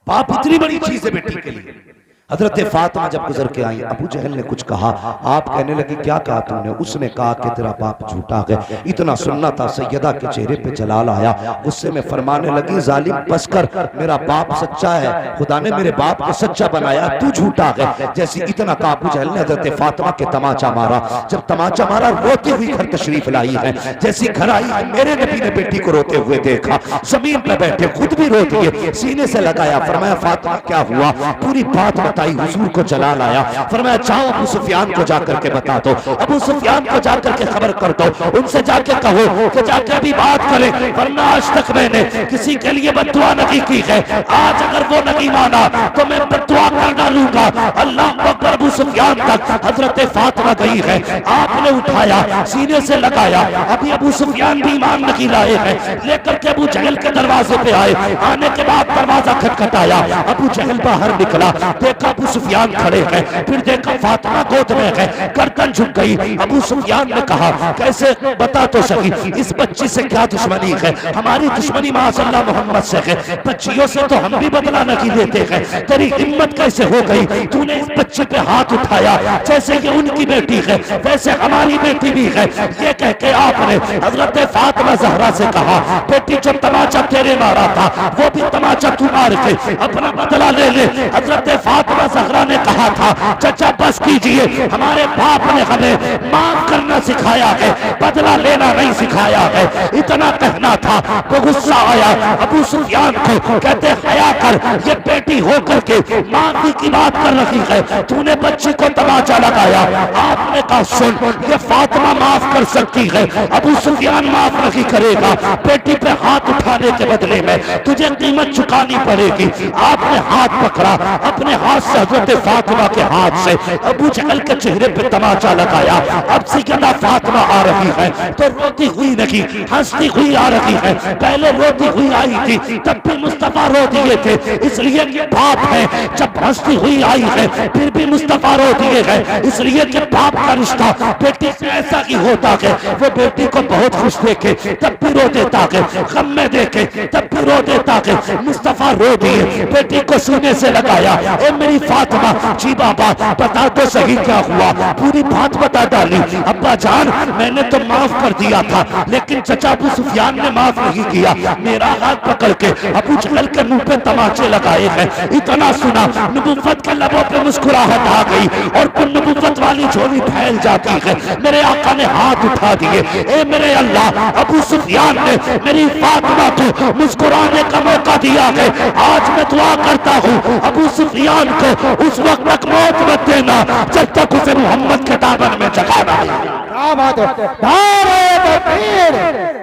बाप इतनी बड़ी चीज है बेटी के लिए। हजरत फातिमा जब गुजर के आई, अबू जहल ने कुछ कहा, आप कहने लगी क्या कहा तुमने? उसने कहा कि तेरा बाप झूठा है। इतना सुनना था, सैयदा के चेहरे पे जलाल आया, गुस्से में फरमाने लगी, जालिम बस कर, मेरा बाप सच्चा है, खुदा ने मेरे बाप को सच्चा बनाया, तू झूठा है। जैसे इतना कहा अबू जहल ने हजरत फातिमा के तमाचा मारा। जब तमाचा मारा, रोती हुई घर तशरीफ लाई है। जैसी घर आई है, मेरे नबी ने बेटी को रोते हुए देखा, जमीन पर बैठे खुद भी रोती है, सीने से लगाया, फरमाया फातिमा क्या हुआ? पूरी बात हुजूर को जलाल आया, फरमाया जाओ अबू सुफियान को जाकर के बता दो, अबू सुफियान को जाकर के खबर कर दो, उनसे जाके कहो कि जाके अभी बात करें, वरना आज तक मैंने किसी के लिए बद्दुआ नहीं की है। आज अगर वो नहीं माना तो मैं बद्दुआ कर डालूंगा। अल्लाह अकबर। अबू सुफियान तक हजरत फातिमा गई है, आपने उठाया, सीने से लगाया। अभी अबू सुफियान भी ईमान नहीं लाए हैं, लेकर के अबू जहल के दरवाजे पे आए। आने के बाद दरवाजा खटखटाया, अबू जहल बाहर निकला, देखा अबू सुफियान खड़े हैं, फिर देखा फातिमा गोद में है, गर्दन झुक गई। अबू सुफियान ने कहा कैसे, बता तो सही इस बच्ची से क्या दुश्मनी है? हमारी दुश्मनी माशअल्लाह मोहम्मद से है, बच्चियों से तो हम भी बदला नहीं लेते हैं, तेरी हिम्मत कैसे हो गई? तूने इस बच्चे पे हाथ उठाया, जैसे ये उनकी बेटी है वैसे हमारी बेटी भी है। ये कह के आपने हजरत फातिमा ज़हरा से कहा, बेटी जो तमाचा तेरे मारा था वो भी तमाचा तू मार के अपना बदला ले ले। हजरत फातिमा ज़हरा ने कहा था, चचा बस कीजिए, हमारे बाप ने हमें माफ करना सिखाया है, बदला लेना नहीं सिखाया है। इतना कहना था, वो गुस्सा आया अबू सुफियान को, कहते हया कर, ये बेटी होकर के माफी की बात कर रही है, तूने बच्ची को तमाचा लगाया। आपने कहा सुन, ये फातिमा माफ कर सकती है, अबू सुफियान माफ नहीं करेगा। बेटी पे हाथ उठाने के बदले में तुझे कीमत चुकानी पड़ेगी। आपने हाथ पकड़ा, अपने हाथ से हजरत फातिमा के हाथ से अबू जहल के चेहरे पे तमाचा लगाया। अब सैयदा फातिमा आ रही है तो रोती हुई नहीं, हंसती हुई आ रही है। पहले रोती हुई आई थी तब भी मुस्तफा रो दिए थे, इसलिए कि बाप है। जब हंसती हुई आई है फिर भी मुस्तफा रो दिए गए, इसलिए कि बाप का रिश्ता बेटी से ऐसा ही होता है। वो बेटी को बहुत खुश देखे तब भी रो देता है, गम में देखे तब भी रो देता है। मुस्तफा रो दिए, बेटी को सीने से लगाया, ए मेरी फातिमा, जी बाबा बता तो सही क्या हुआ? पूरी बात बता डाली। अब्बा जान मैंने तो माफ कर दिया था, लेकिन चचा अबू सुफियान ने माफ नहीं किया। मेरा हाथ पकड़ के अबू जहल के मुंह पे तमाचे लगाए हैं। इतना सुना, नबुव्वत के लबों पे मुस्कुराहट आ गई और फिर नबुव्वत वाली झोली फैल जाती है। मेरे आका ने हाथ उठा दिए, ए मेरे अल्लाह, अबू सुफियान ने मेरी फातिमा को मुस्कुराने का मौका दिया है। आज मैं दुआ करता हूँ अबू सुफियान को उस वक्त तक मौत मत देना जब तक उसे मोहम्मद के दामन में जगाना है। क्या बात है, दारे तकबीर,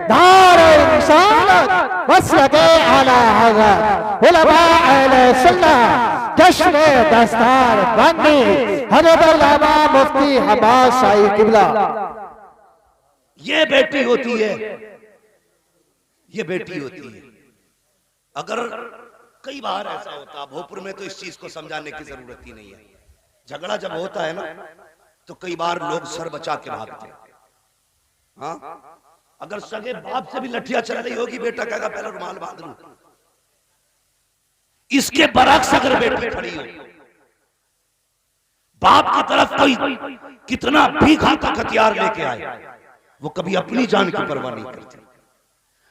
दारे इंसानियत, मसलके आला हज़रत उलमा अहले सुन्नत, जश्न दस्तार बंदी हज़रत अल्लामा मुफ्ती हमाद शाही किबला। ये बेटी होती है, ये बेटी होती है। अगर कई बार ऐसा होता, भोजपुर में तो इस चीज को समझाने की जरूरत ही नहीं है, झगड़ा जब होता है ना तो कई बार लोग सर बचा के भागते हैं। हाँ, अगर सगे बाप से भी लठिया चल रही होगी, बेटा कहेगा पहले रुमाल बांध लूं, इसके बरक्स अगर बेटी खड़ी हो, बाप की तरफ कोई कितना भी घातक हथियार लेके आए, वो कभी अपनी जान की परवाह नहीं करती,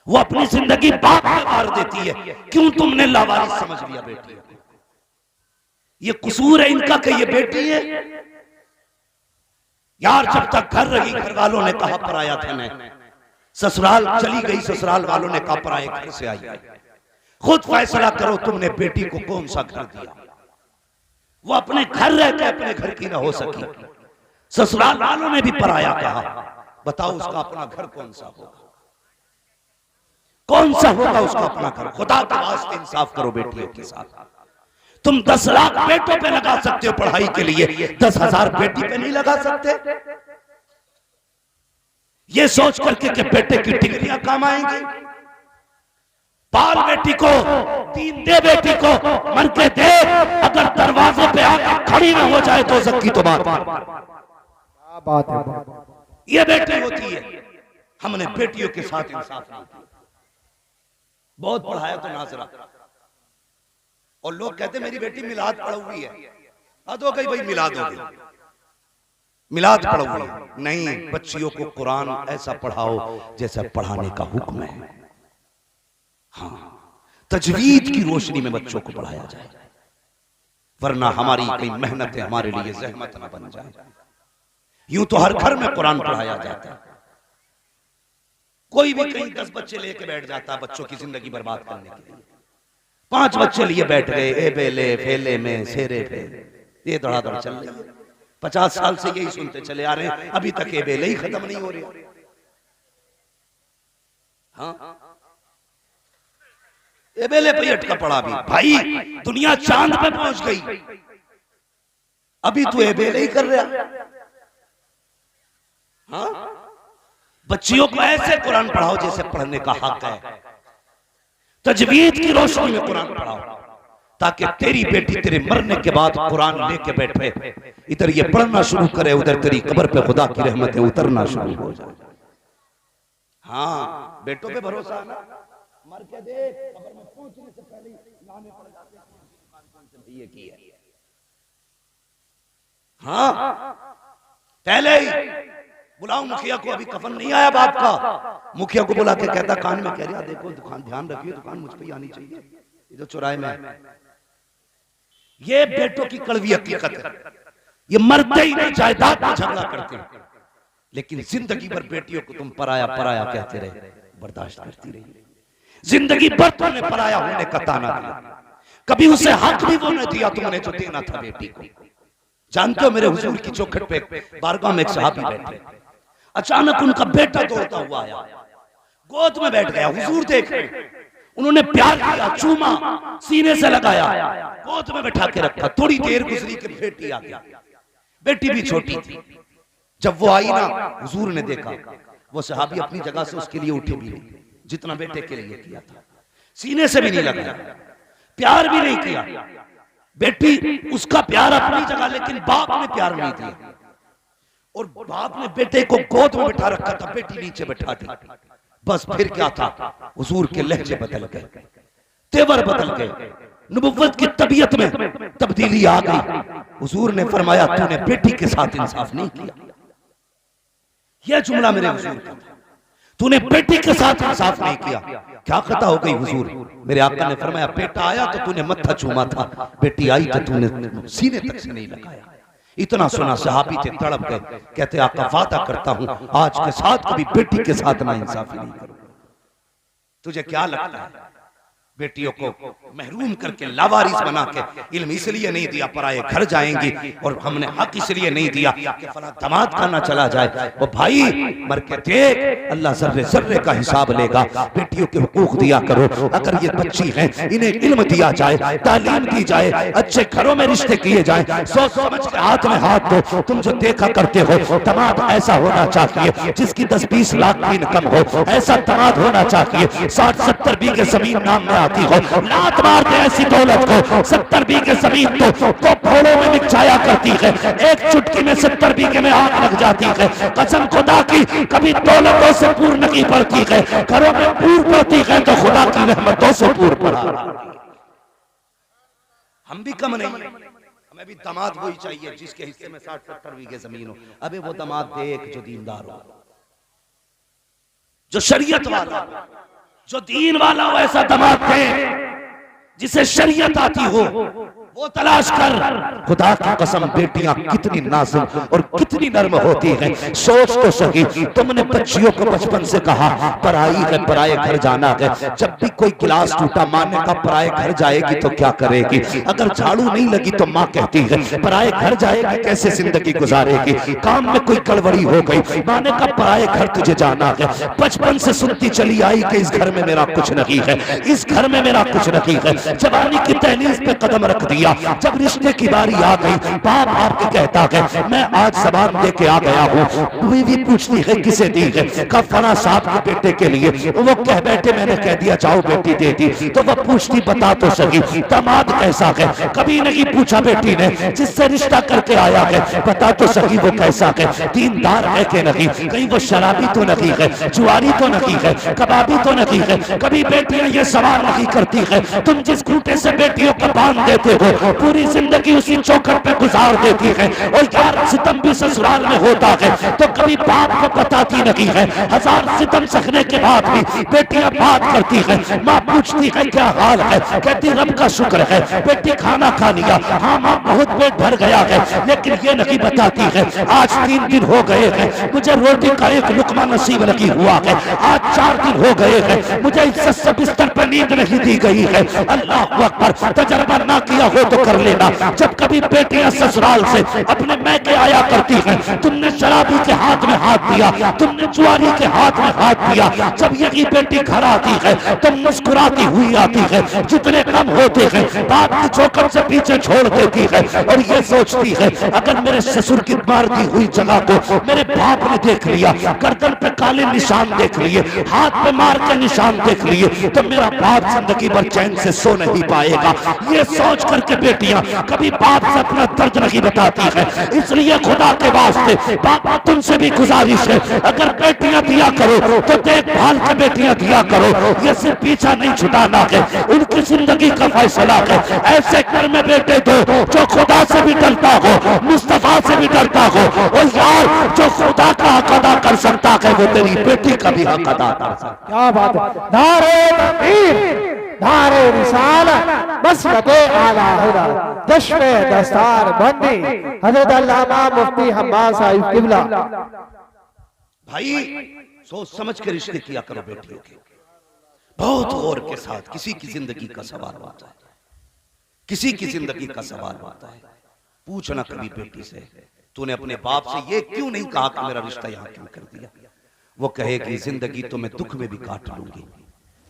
वो अपनी जिंदगी बाप पे मार देती है। क्यों? तुमने लावारिस समझ लिया बेटी को। ये कसूर है इनका कि ये बेटी है यार। जब तक घर रही घर वालों ने कहा पराया धन है, ससुराल चली गई ससुराल वालों ने कहा पराए घर से आई है। खुद फैसला करो तुमने बेटी को कौन सा घर दिया। वो अपने घर रहकर अपने घर की ना हो सकी, ससुराल वालों ने भी पराया कहा। बताओ उसका अपना घर कौन सा होगा? कौन सा होगा उसका अपना घर? खुदा के वास्ते इंसाफ करो बेटियों के साथ। तुम 10 लाख बेटों पे लगा सकते हो पढ़ाई के लिए, 10,000 बेटी पे नहीं लगा सकते। ये सोच करके कि बेटे की डिग्रियां काम आएंगी। पाल बेटी को, दीन दे बेटी को, मर के दे। अगर दरवाजे पे आकर खड़ी ना हो जाए तो सबकी तो बात है। ये बेटी होती है। हमने बेटियों के साथ इंसाफ नहीं किया। बहुत पढ़ाया तो नाजरा, और लोग कहते मेरी बेटी मिलाद पढ़ हुई है। हद हो गई भाई, मिलाद हो गई, मिलाद पढ़ हुई नहीं। बच्चियों को कुरान ऐसा पढ़ाओ जैसा पढ़ाने का हुक्म है। हाँ, तजवीद की रोशनी में बच्चों को पढ़ाया जाए, वरना हमारी कई मेहनतें हमारे लिए जहमत न बन जाए। यूं तो हर घर में कुरान पढ़ाया जाता है। कोई भी कहीं 10 बच्चे लेके बैठ जाता है बच्चों की जिंदगी बर्बाद करने के लिए। 5 बच्चे लिए बैठ गए, ए बेले फेले में सेरे फेले, ये धड़ाधड़ चल रही है। 50 साल से यही सुनते चले आ रहे हैं, अभी तक ए बेले ही खत्म नहीं हो रहे। हाँ, ए बेले पे अटका पड़ा भी। भाई दुनिया चांद पे पहुंच गई, अभी तू ए बेले ही कर रहा। हाँ, बच्चियों को ऐसे कुरान पढ़ाओ जैसे पढ़ने का हक है। तजवीद की रोशनी में कुरान पढ़ाओ, ताकि तेरी बेटी तेरे मरने के बाद कुरान लेके बैठे, इधर ये पढ़ना शुरू करे, उधर तेरी कब्र पे खुदा की रहमतें उतरना शुरू हो जाए। हाँ, बेटों पे भरोसा है ना। मर के देख, कब्र में पहुंचने से पहले लाने पड़ जाते हैं। ये की है। हाँ, पहले ही बुलाओ मुखिया को, अभी कफन नहीं आया बाप का। मुखिया को बुला के कहता कान में कह रहा, देखो दुकान ध्यान रखिए, दुकान मुझ पे ही आनी चाहिए, ये जो चौराहे में है। ये बेटों की कड़वी हकीकत है। ये मरते ही नहीं जायदाद में झगड़ा करते हैं, लेकिन जिंदगी भर बेटियों को तुम पराया पराया कहते रहे, बर्दाश्त करती रही। जिंदगी भर तुमने पराया होने का ताना दिया, कभी उसे हक भी वो नहीं दिया तुमने जो देना था बेटी को। जानते हो मेरे हुजूर की चौखट पे बारगाह में एक सहाबी बैठे, अचानक उनका बेटा दौड़ता हुआ आया, गोद में बैठ गया। हुजूर देख रहे, उन्होंने प्यार किया, चूमा, सीने से लगाया, गोद में बैठा के रखा। थोड़ी देर गुजरी कि बेटी आ गई। बेटी भी छोटी थी। जब वो आई ना, हुजूर ने देखा वो सहाबी अपनी जगह से उसके लिए उठे भी नहीं, जितना बेटे के लिए किया था। सीने से भी नहीं लगाया, प्यार भी नहीं किया। बेटी उसका प्यार अपनी जगह, लेकिन बाप ने प्यार नहीं दिया। और बाप ने बेटे को गोद में बिठा रखा था, बेटी नीचे बैठा दी। बस फिर क्या था, हुजूर के लहजे बदल गए, तेवर बदल गए, नबुव्वत की तबीयत में तब्दीली आ गई। हुजूर ने फरमाया तूने बेटी के साथ इंसाफ नहीं किया। यह जुमला मेरे हुजूर का था, तूने बेटी के साथ इंसाफ नहीं किया। क्या खता हो गई हुजूर? मेरे आका ने फरमाया बेटा आया तो तूने मत्था चूमा था, बेटी आई तो तूने सीने तक से नहीं लगाया। इतना सुना सहाबी थे, तड़प गए, कहते आका वादा करता हूं आज के साथ कभी बेटी के साथ ना इंसाफी नहीं करूंगा। तुझे क्या लगता है बेटियों को महरूम करके लावारिस बना के इल्म इसलिए नहीं दिया पराए घर जाएंगी, और हमने हक इसलिए नहीं दिया कि फला दामाद का ना चला जाए। वो भाई मर के देख, अल्लाह जर्रे जर्रे का हिसाब लेगा। बेटियों के हुकूक दिया करो। अगर ये बच्ची हैं, इन्हें इल्म दिया जाए, तालीम दी जाए, अच्छे घरों में रिश्ते किए जाए, सोच समझ के हाथ में हाथ दो। तुम जो देखा करते हो दामाद ऐसा होना चाहिए जिसकी 10-20 लाख की इनकम हो, ऐसा दामाद होना चाहिए। 60-70 बीघे जमीन नाम में आती हो, लात मार दे ऐसी दौलत को। 70 बीघे जमीन तो घोड़ों में बिछाया करती है, एक चुटकी में 70 बीघे में आग लग जाती है। कसम खुदा की कभी दौलतों से पूर्ण नहीं पड़ती है, घरों में पूर्ण पड़ती है तो खुदा की रहमतों से पूर्ण पड़ा। हम भी कम नहीं, हमें भी दामाद वही चाहिए जिसके हिस्से में 60-70 बीघे जमीन हो। अबे वो दामाद देख जो दीनदार हो, जो शरीयत वाला, जो दीन वाला हो, ऐसा दामाद दे जिसे शरीयत आती हो, वो तलाश कर। खुदा की कसम बेटियां कितनी नाजुक और कितनी नर्म होती हैं, सोच तो सही। तुमने बच्चियों को बचपन से कहा पराई है, पराए घर जाना है। जब भी कोई गिलास टूटा माँ ने कहा पराए घर जाएगी तो क्या करेगी, अगर झाड़ू नहीं लगी तो माँ कहती है पराए घर जाएगी कैसे जिंदगी गुजारेगी, काम में कोई गड़बड़ी हो गई माँ ने कहा पराए घर तुझे जाना है। बचपन से सुनती चली आई कि इस घर में मेरा कुछ नहीं है, इस घर में मेरा कुछ नहीं है। जवानी की तहलीज पे कदम रख दिया, जब रिश्ते की बारी आ गई बाप आपके कहता है मैं आज जबान दे के आ गया हूँ। बीवी पूछती है किसे दी है, कहा फला साहब के बेटे के लिए। वो कह बैठे मैंने कह दिया जाओ बेटी दे दी। तो वह पूछती बता तो सही दामाद कैसा है, कभी नहीं पूछा बेटी ने जिससे रिश्ता करके आया है बता तो सही वो कैसा है, दीनदार है कि नहीं, कहीं वो शराबी तो नहीं है, जुआरी तो नहीं है, कबाबी तो नहीं है। कभी बेटियां ये सवाल नहीं करती है तुम जिस खूंटे से बेटियों को बांध देते हो पूरी जिंदगी उसी चौखट पे गुजार देती है। और यार सितम भी ससुराल में होता है तो कभी बाप को बताती नहीं है, हजार सितम सहने के बाद भी बेटियां बात करती है। माँ पूछती है क्या हाल है, कहती रब का शुक्र है बेटी खाना खा लिया, हाँ माँ बहुत पेट भर गया है, लेकिन ये नहीं बताती है आज 3 दिन हो गए हैं मुझे रोटी का एक लुकमा नसीब नहीं हुआ है, आज 4 दिन हो गए हैं मुझे इज्जत से बिस्तर पर नींद नहीं दी गई है। अल्लाह अकबर, तजर्बा ना किया हो तो कर लेना। जब कभी बेटियां ससुराल से अपने मैके आया करती हैं तुमने शराबी के हाथ में हाथ दिया, तुमने जुआरी के हाथ में हाथ दिया, जब यही बेटी घर आती है तो मुस्कुराती हुई आती है, जितने कम होते हैं बाप की चौखट से पीछे छोड़ देती है और ये सोचती है अगर मेरे ससुर की मार दी हुई जगह को मेरे बाप ने देख लिया, गर्दन पे काले निशान देख लिए, हाथ पे मार के निशान देख लिए, तो मेरा बाप जिंदगी भर चैन से सो नहीं पाएगा। ये सोच करके बेटियां कभी बाप से अपना दर्द नहीं बताती है। इसलिए खुदा के वास्ते पापा तुमसे भी गुजारिश है अगर बेटियां दिया करो तो देखभाल के बेटियां दिया करो, ये सिर्फ पीछा नहीं छुटाना है, उनकी जिंदगी का फैसला है। ऐसे घर में बेटे दो जो खुदा से भी डरता हो, मुस्तफा से भी डरता हो, और यार जो खुदा का हक अदा कर सकता है वो तेरी बेटी का भी हक अदा कर सकता है। क्या बात है, नारे तकबीर, नारे रिसालत, मसलके आला हुदा, जश्न दस्तार बंदी, हजरत अल्लामा मुफ्ती हम्माद साहिब किबला। भाई सोच समझ के रिश्ते किया करो बेटियों के, बहुत गौर के साथ। किसी की जिंदगी का सवाल होता है, किसी की जिंदगी का सवाल होता है। पूछना कभी बेटी से तूने अपने बाप से ये क्यों नहीं कहा कि मेरा रिश्ता यहाँ क्यों कर दिया, वो कहेगी जिंदगी तो मैं दुख में भी काट लूंगी,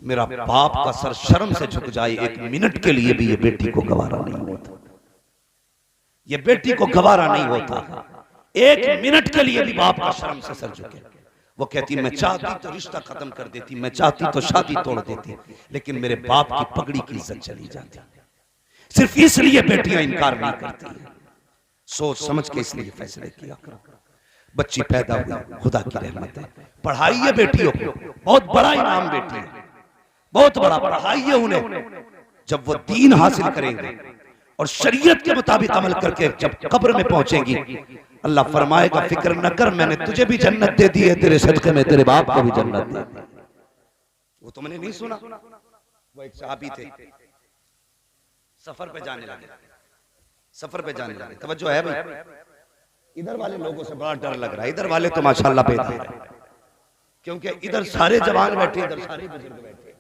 मेरा बाप का सर शर्म से झुक जाए 1 मिनट के लिए भी ये बेटी को गवारा नहीं होता, ये बेटी को गवारा नहीं होता 1 मिनट के लिए भी बाप का शर्म से सर झुके। वो कहती मैं चाहती तो रिश्ता खत्म कर देती, मैं चाहती तो शादी तोड़ देती, लेकिन मेरे बाप की पगड़ी की इज्जत चली जाती। सिर्फ इसलिए बेटियां इनकार नहीं करती हैं। सोच समझ के इसलिए फैसले किया करो। बच्ची पैदा हुई खुदा की रहमत है, पढ़ाइए बेटियों को, बहुत बड़ा इनाम बेटी है, बहुत बड़ा पढ़ाइए उन्हें। जब वो दीन हासिल करेंगे और शरीयत के मुताबिक अमल करके जब कब्र में पहुंचेंगी अल्लाह फरमाएगा फिक्र न कर मैंने तुझे भी जन्नत दे दी है, तेरे सदके में तेरे बाप को भी जन्नत दे दी। वो तुमने नहीं सुना, वो एक सहाबी थे सफर पे जाने लगे, सफर पे जाने लगे। तवज्जो है भाई, इधर वाले लोगों से बड़ा डर लग रहा है, इधर वाले तो माशाल्लाह बेदार है, क्योंकि इधर सारे जवान बैठे, इधर सारे बुजुर्ग बैठे।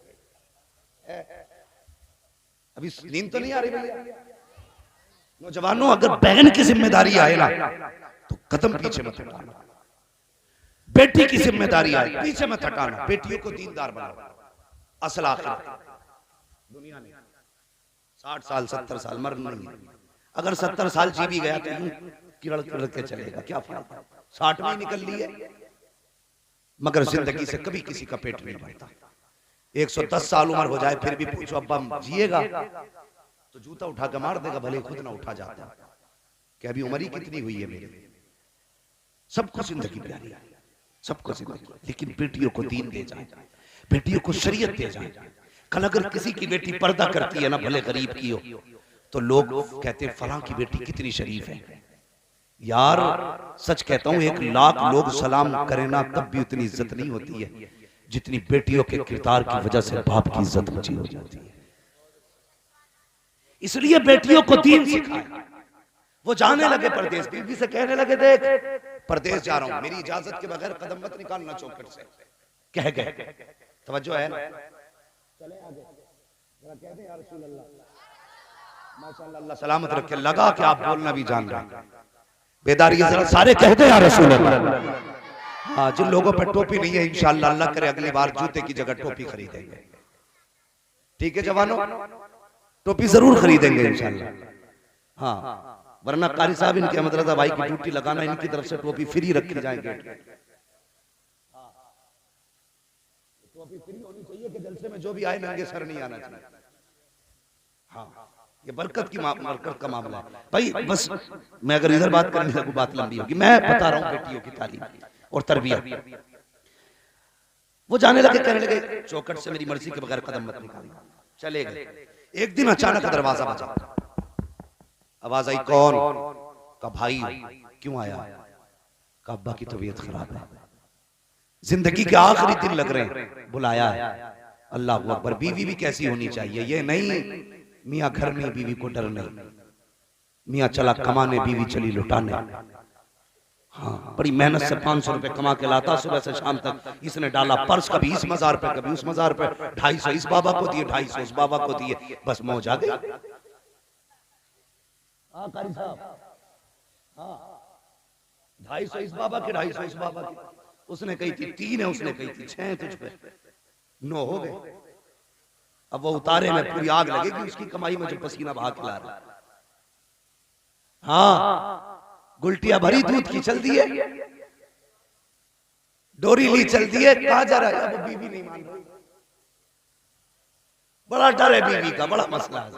अभी नींद तो नहीं आ रही भैया नौजवानों, अगर बहन की जिम्मेदारी आए ना तो कदम पीछे मत हटाना, बेटी की जिम्मेदारी आए पीछे मत हटाना, बेटियों को दीनदार बनाओ। असल आखिर दुनिया में 60 साल 70 साल मरना नहीं है, अगर 70 साल जी भी गया तो यूं किरड़ किरड़ के चलेगा, क्या फायदा, 60 में निकल लिए, मगर जिंदगी से कभी किसी का पेट नहीं भरता। 110 साल उम्र हो जाए फिर भी पूछो अब्बा जिएगा तो जूता उठा के मार देगा, भले खुद ना उठा जाता कि अभी उम्र ही कितनी हुई है मेरी। सबको जिंदगी प्यारी है, सबको जिंदगी, लेकिन बेटियों को दीन दे जाए, बेटियों को शरीयत दे जाए। कल अगर किसी की बेटी पर्दा करती है ना, भले गरीब की हो, तो लोग कहते हैं फलां की बेटी कितनी शरीफ है। यार सच कहता हूं, 1,00,000 लोग सलाम करें ना तब भी उतनी इज्जत नहीं होती है जितनी बेटियों के किरदार की वजह से बाप की इज्जत ऊंची हो जाती है। इसलिए बेटियों को दीन सिखाया। वो जाने लगे परदेश, बीवी से कहने लगे देख परदेश जा रहा हूं, मेरी इजाजत के बगैर कदम मत निकालना चौखट से। कह गए, तवज्जो है ना? चले आगे जरा कह दे या रसूल अल्लाह, माशाअल्लाह, अल्लाह सलामत रखे। लगा कि आप बोलना भी जान रहे हैं, बेदारी जरा सारे कह दे या रसूल अल्लाह। हाँ, जिन लोगों पर टोपी नहीं है इंशाअल्लाह अल्लाह करे अगली बार जूते की जगह टोपी खरीदेंगे। ठीक है जवानों, टोपी जरूर खरीदेंगे इंशाअल्लाह। हाँ, वरना कारी साहब इनके मदरसा भाई की ड्यूटी लगाना, इनकी तरफ से टोपी फ्री रखी जाएगी। टोपी फ्री होनी चाहिए कि जलसे में जो भी आए नंगे सर नहीं आना चाहिए। हाँ, ये बरकत का मामला है भाई। बस मैं अगर इधर बात करने लगूं बात लंबी होगी। मैं बता रहा हूँ बेटियों की तालीम और तरबियत। वो जाने लगे, कहने लगे चौखट से मेरी मर्जी के बगैर कदम मत निकालना। चले गए। एक दिन अचानक दरवाजा बजा, आवाज आई, कौन? का भाई। क्यों आया? का अब्बा की तबीयत खराब है, जिंदगी के आखिरी दिन लग रहे हैं, बुलाया है। अल्लाह अकबर। बीवी भी कैसी होनी चाहिए, ये नहीं मियाँ घर में बीवी को डर नहीं, मियाँ चला कमाने बीवी चली लुटाने। हाँ, बड़ी मेहनत से 500 रुपए कमा के लाता सुबह से शाम तक। इसने डाला पर्स, कभी इस मजार पे कभी उस मजार पे, 250 इस बाबा को दिए, 250 उस बाबा को दिए, बस मौज आ गई। हाँ कारी साहब, हाँ 250 इस बाबा के, 250 इस बाबा के। उसने कही थी 3 है, उसने कही थी 6 तुझ पे, 9 हो गए। अब वो उतारे में पूरी आग लगेगी उसकी कमाई में जो पसीना बहा के ला रहा। हाँ, गुलटिया भरी दूध की चल दी है, डोरी ली चल दी है, कहा जा रहा है? अब बीवी नहीं मान रही, बड़ा डर है बीवी का, बड़ा मसला है।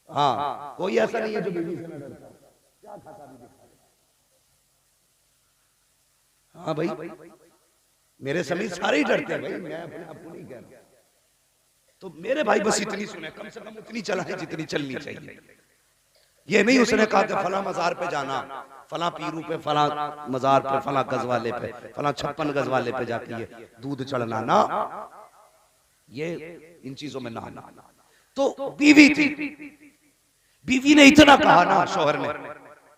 हाँ, कोई ऐसा नहीं है जो बीवी से न डरता। क्या खाता भी दिखा। हाँ भाई, मेरे समीप सारे ही डरते हैं भाई, मैं अपने आप को नहीं कह रहा। तो मेरे भाई बस इतनी सुने, कम से कम उतनी चलाएं जितनी चलनी चाहिए। ये नहीं उसने कहा कि फला मजार पे जाना, फला पीरू पे, फला मजार पे, फला गज वाले पे, फला 56 गज वाले पे जाके ये दूध चढ़ना ना, ये इन चीजों में ना। तो बीवी थी, बीवी ने इतना कहा ना शौहर ने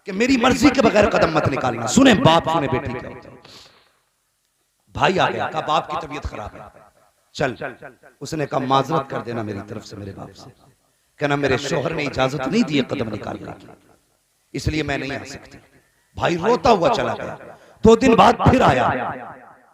कि मेरी मर्जी के बगैर कदम मत निकालना। सुने बाप, सुने बेटी क्या होता है। भाई आ गया, कहा बाप की तबीयत खराब है, चल। उसने कहा माजरत कर देना मेरी तरफ से मेरे बाप से, कहना मेरे शौहर ने इजाजत नहीं दी कदम निकालने की, इसलिए मैं नहीं आ सकती। भाई रोता हुआ चला गया। 2 दिन बाद फिर आया,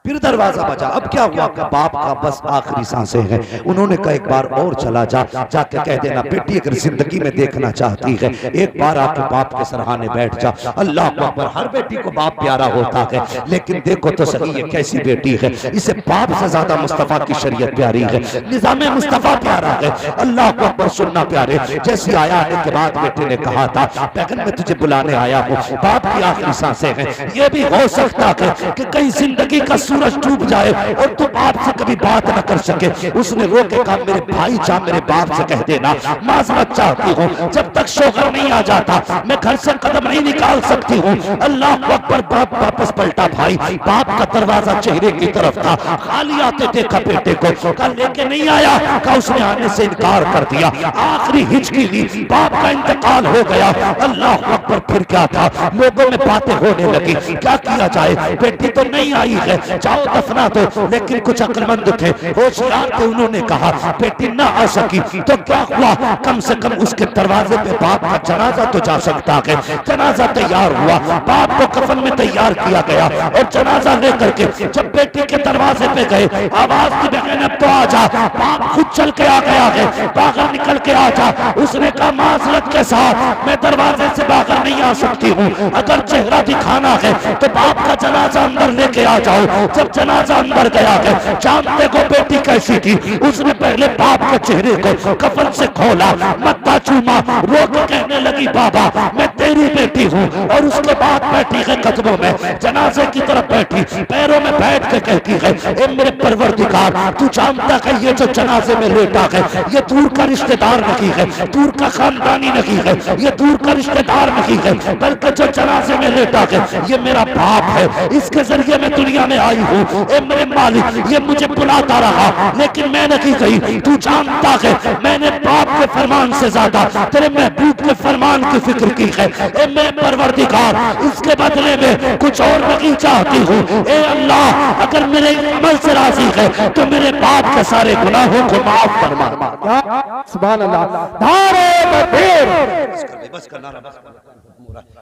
फिर दरवाजा बजा। अब क्या हुआ कि बाप का बस आखिरी सांसें हैं। उन्होंने कहा एक बार और चला जा, जाके कह देना बेटी अगर जिंदगी में देखना चाहती है एक बार आके बाप के सराहने बैठ जा। अल्लाह अकबर। हर बेटी को बाप प्यारा होता है, लेकिन देखो तो सही ये कैसी बेटी है, इसे बाप से ज्यादा मुस्तफा की शरीयत प्यारी है, निजाम मुस्तफा प्यारा है। अल्लाह अकबर। सुनना प्यारे, जैसे आया आने के बाद बेटे ने कहा था बहन मैं तुझे बुलाने आया हूँ, बाप की आखिरी सांसें हैं, ये भी हो सकता है कि कहीं जिंदगी का सूरज डूब जाए और तुम बाप से कभी बात न कर सके। उसने रो के कहा मेरे भाई जा मेरे बाप से कह देना माजरत चाहती हूँ, जब तक शौहर नहीं आ जाता मैं घर से कदम नहीं निकाल सकती हूँ। अल्लाह अकबर। बाप वापस पलटा। भाई बाप का दरवाजा चेहरे की तरफ था, खाली आते देखा बेटे को, कल लेके नहीं आया, का उसने आने से इनकार कर दिया। आखिरी हिचकी ली, बाप का इंतकाल हो गया। अल्लाह अकबर। फिर क्या था, लोगों में बातें होने लगी, क्या किया जाए, बेटी तो नहीं आई है, जाओ दफना दो। लेकिन कुछ अक्लमंद थे, होशियार थे, उन्होंने कहा बेटी ना आ सकी तो क्या हुआ, कम से कम उसके दरवाजे पे बाप का जनाजा तो जा सकता है। जनाजा तैयार हुआ, बाप को कफन में तैयार किया गया और जनाजा लेकर के जब बेटी के दरवाजे पे गए, आवाज की बहन अब तो आ जा। बाप खुद चल के आ गया है, बाहर निकल के आ जा। उसने कहा माजरत के साथ मैं दरवाजे से बाहर नहीं आ सकती हूँ, अगर चेहरा दिखाना है तो बाप का जनाजा अंदर लेके आ जाओ। जब जनाजा अंदर गया है, जानते को बेटी कैसी थी, उसने पहले बाप के चेहरे को कफन से खोला, मत्था चूमा, रो के कहने लगी बाबा मैं तेरी बेटी हूँ। और उसके बाद बैठी है कदमों में, जनाजे की तरफ बैठी, पैरों में बैठ के कहती है, ए मेरे परवरदिगार, तू जानता है ये जो जनाजे में लेटा है ये दूर का रिश्तेदार नहीं है, दूर का खानदानी नहीं है, ये दूर का रिश्तेदार नहीं है, बल्कि जो जनाजे में लेटा है ये मेरा बाप है। इसके जरिए मैं दुनिया में आई हूँ। ए मेरे मालिक, ये मुझे बुलाता रहा लेकिन मैं नहीं गई। तू जानता है मैंने बाप के फरमान से ज्यादा तेरे महबूब के फरमान की फिक्र की है। ए मेरे परवरदिगार, इसके बदले में कुछ और नहीं चाहती हूँ। ए अल्लाह, अगर मेरे अमल से राजी है तो मेरे बाप के सारे गुनाहों को माफ फरमा। सुभान अल्लाह। धारे बस बस करना,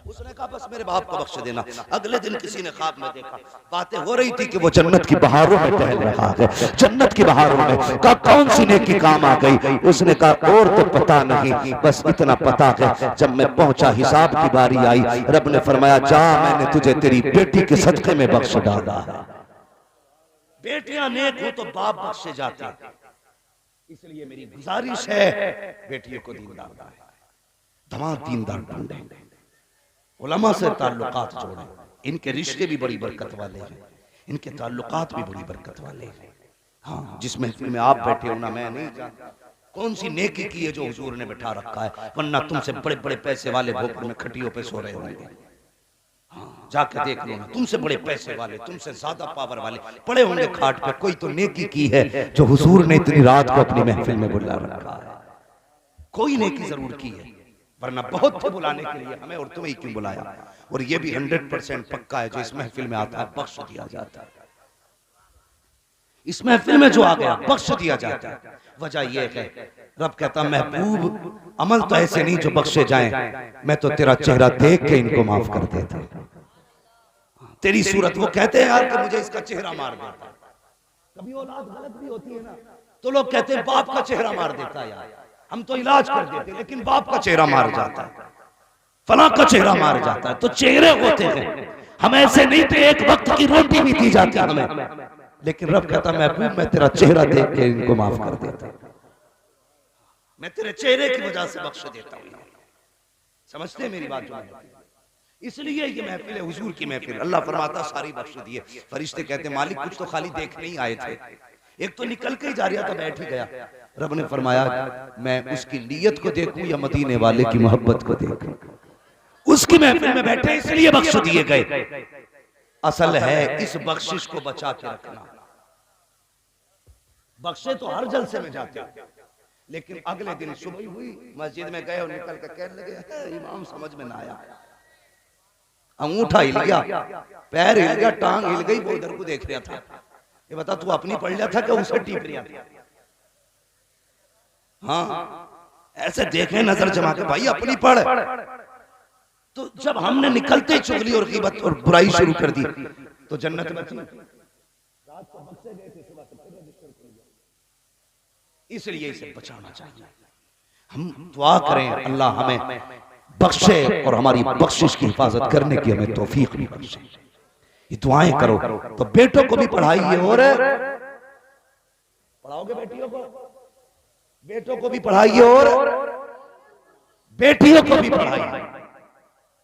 उसने कहा बस मेरे बाप को बख्श देना। अगले दिन किसी ने ख्वाब में देखा, बातें हो रही थी कि वो जन्नत की बहारों में टहल रहा है, जन्नत की बहारों में। कहा कौन सी नेकी काम आ गई? उसने कहा और तो पता नहीं, बस इतना पता है जब मैं पहुंचा हिसाब की बारी आई, रब ने फरमाया जा, मैंने तुझे तेरी बेटी के सदके में बख्श डाला है। बेटियां नेक हो तो बाप बख्शे जाते हैं, इसलिए मेरी गुजारिश है बेटियों को दीनदार बनाएं, दमाद दीनदार ढूंढें, उलमा से ताल्लुकात जोड़ें। इनके रिश्ते भी बड़ी बरकत वाले हैं, इनके ताल्लुकात भी बड़ी बरकत वाले हैं। हाँ, जिस महफिल में आप बैठे हो ना, मैं नहीं जानता कौन सी नेकी की है जो हुजूर ने बैठा रखा है, वरना तुमसे बड़े बड़े पैसे वाले भोपाल में खटियों पे सो रहे होंगे। हाँ, जाके देख लो ना, तुमसे बड़े पैसे वाले, तुमसे ज्यादा पावर वाले पड़े होंगे खाट पे। कोई तो नेकी की है जो हुजूर ने इतनी रात को अपनी महफिल में बुला रखा है। कोई नेकी जरूर की है, वरना बहुत थे बुलाने के लिए, हमें और तुम्हें क्यों बुलाया। और ये भी 100% पक्का है, जो इस महफिल में आता है बख्श दिया जाता है। इस महफिल में जो आ गया बख्श दिया जाता है। वजह यह है, रब कहता महबूब अमल तो ऐसे नहीं जो बख्शे जाएं, मैं तो तेरा चेहरा देख के इनको माफ कर देता। तेरी सूरत, वो कहते हैं यार कि मुझे इसका चेहरा मार देता। कभी औलाद गलत भी होती है ना, तो लोग कहते हैं बाप का चेहरा मार देता है, यार हम तो इलाज कर देते, लेकिन बाप का चेहरा मार जाता है, फला का चेहरा मार जाता है। तो चेहरे होते हैं, हम ऐसे नहीं थे, एक वक्त की रोटी भी दी जाती हमें, लेकिन रब कहता महबूब मैं तेरा चेहरा देख के इनको माफ कर देता, मैं तेरे चेहरे की वजह से बख्श देता हूँ। समझते हैं मेरी बात? इसलिए ये महफिल है हुजूर की महफिल। अल्लाह फरमाता सारी बख्श दिए। फरिश्ते कहते मालिक कुछ तो खाली देखने ही आए थे, एक तो निकल के ही जा रहा था, बैठ ही गया। रब ने फरमाया मैं उसकी नीयत को देखूं या मदीने वाले की मोहब्बत को देखूं। उसकी महफिल में बैठे इसलिए बख्श दिए गए। असल है इस बख्शिश को बचा के रखना। बख्शे तो हर जलसे में जाते, लेकिन अगले दिन सुबह हुई, मस्जिद में गए और निकल कर कहने लगे इमाम समझ में ना आया, अंगूठा हिल गया, पैर हिल गया, टांग हिल गई, वो इधर को देख रहा था। ये बता तू अपनी पढ़ लिया था कि उसे टीप रहा था? हाँ, ऐसे देखे नजर जमा के भाई अपनी पढ़। तो जब हमने निकलते ही चुगली और ग़ीबत और बुराई शुरू कर दी तो जन्नत बची। रात को बख्शे गए थे, सुबह इसलिए इसे बचाना चाहिए। हम दुआ करें अल्लाह हमें बख्शे और हमारी बख्शिश की हिफाजत करने की हमें तौफीक भी बख्शे। ये दुआएं करो तो बेटों को भी पढ़ाइए और पढ़ाओगे बेटियों को, बेटों को भी पढ़ाइए और बेटियों को भी पढ़ाइए।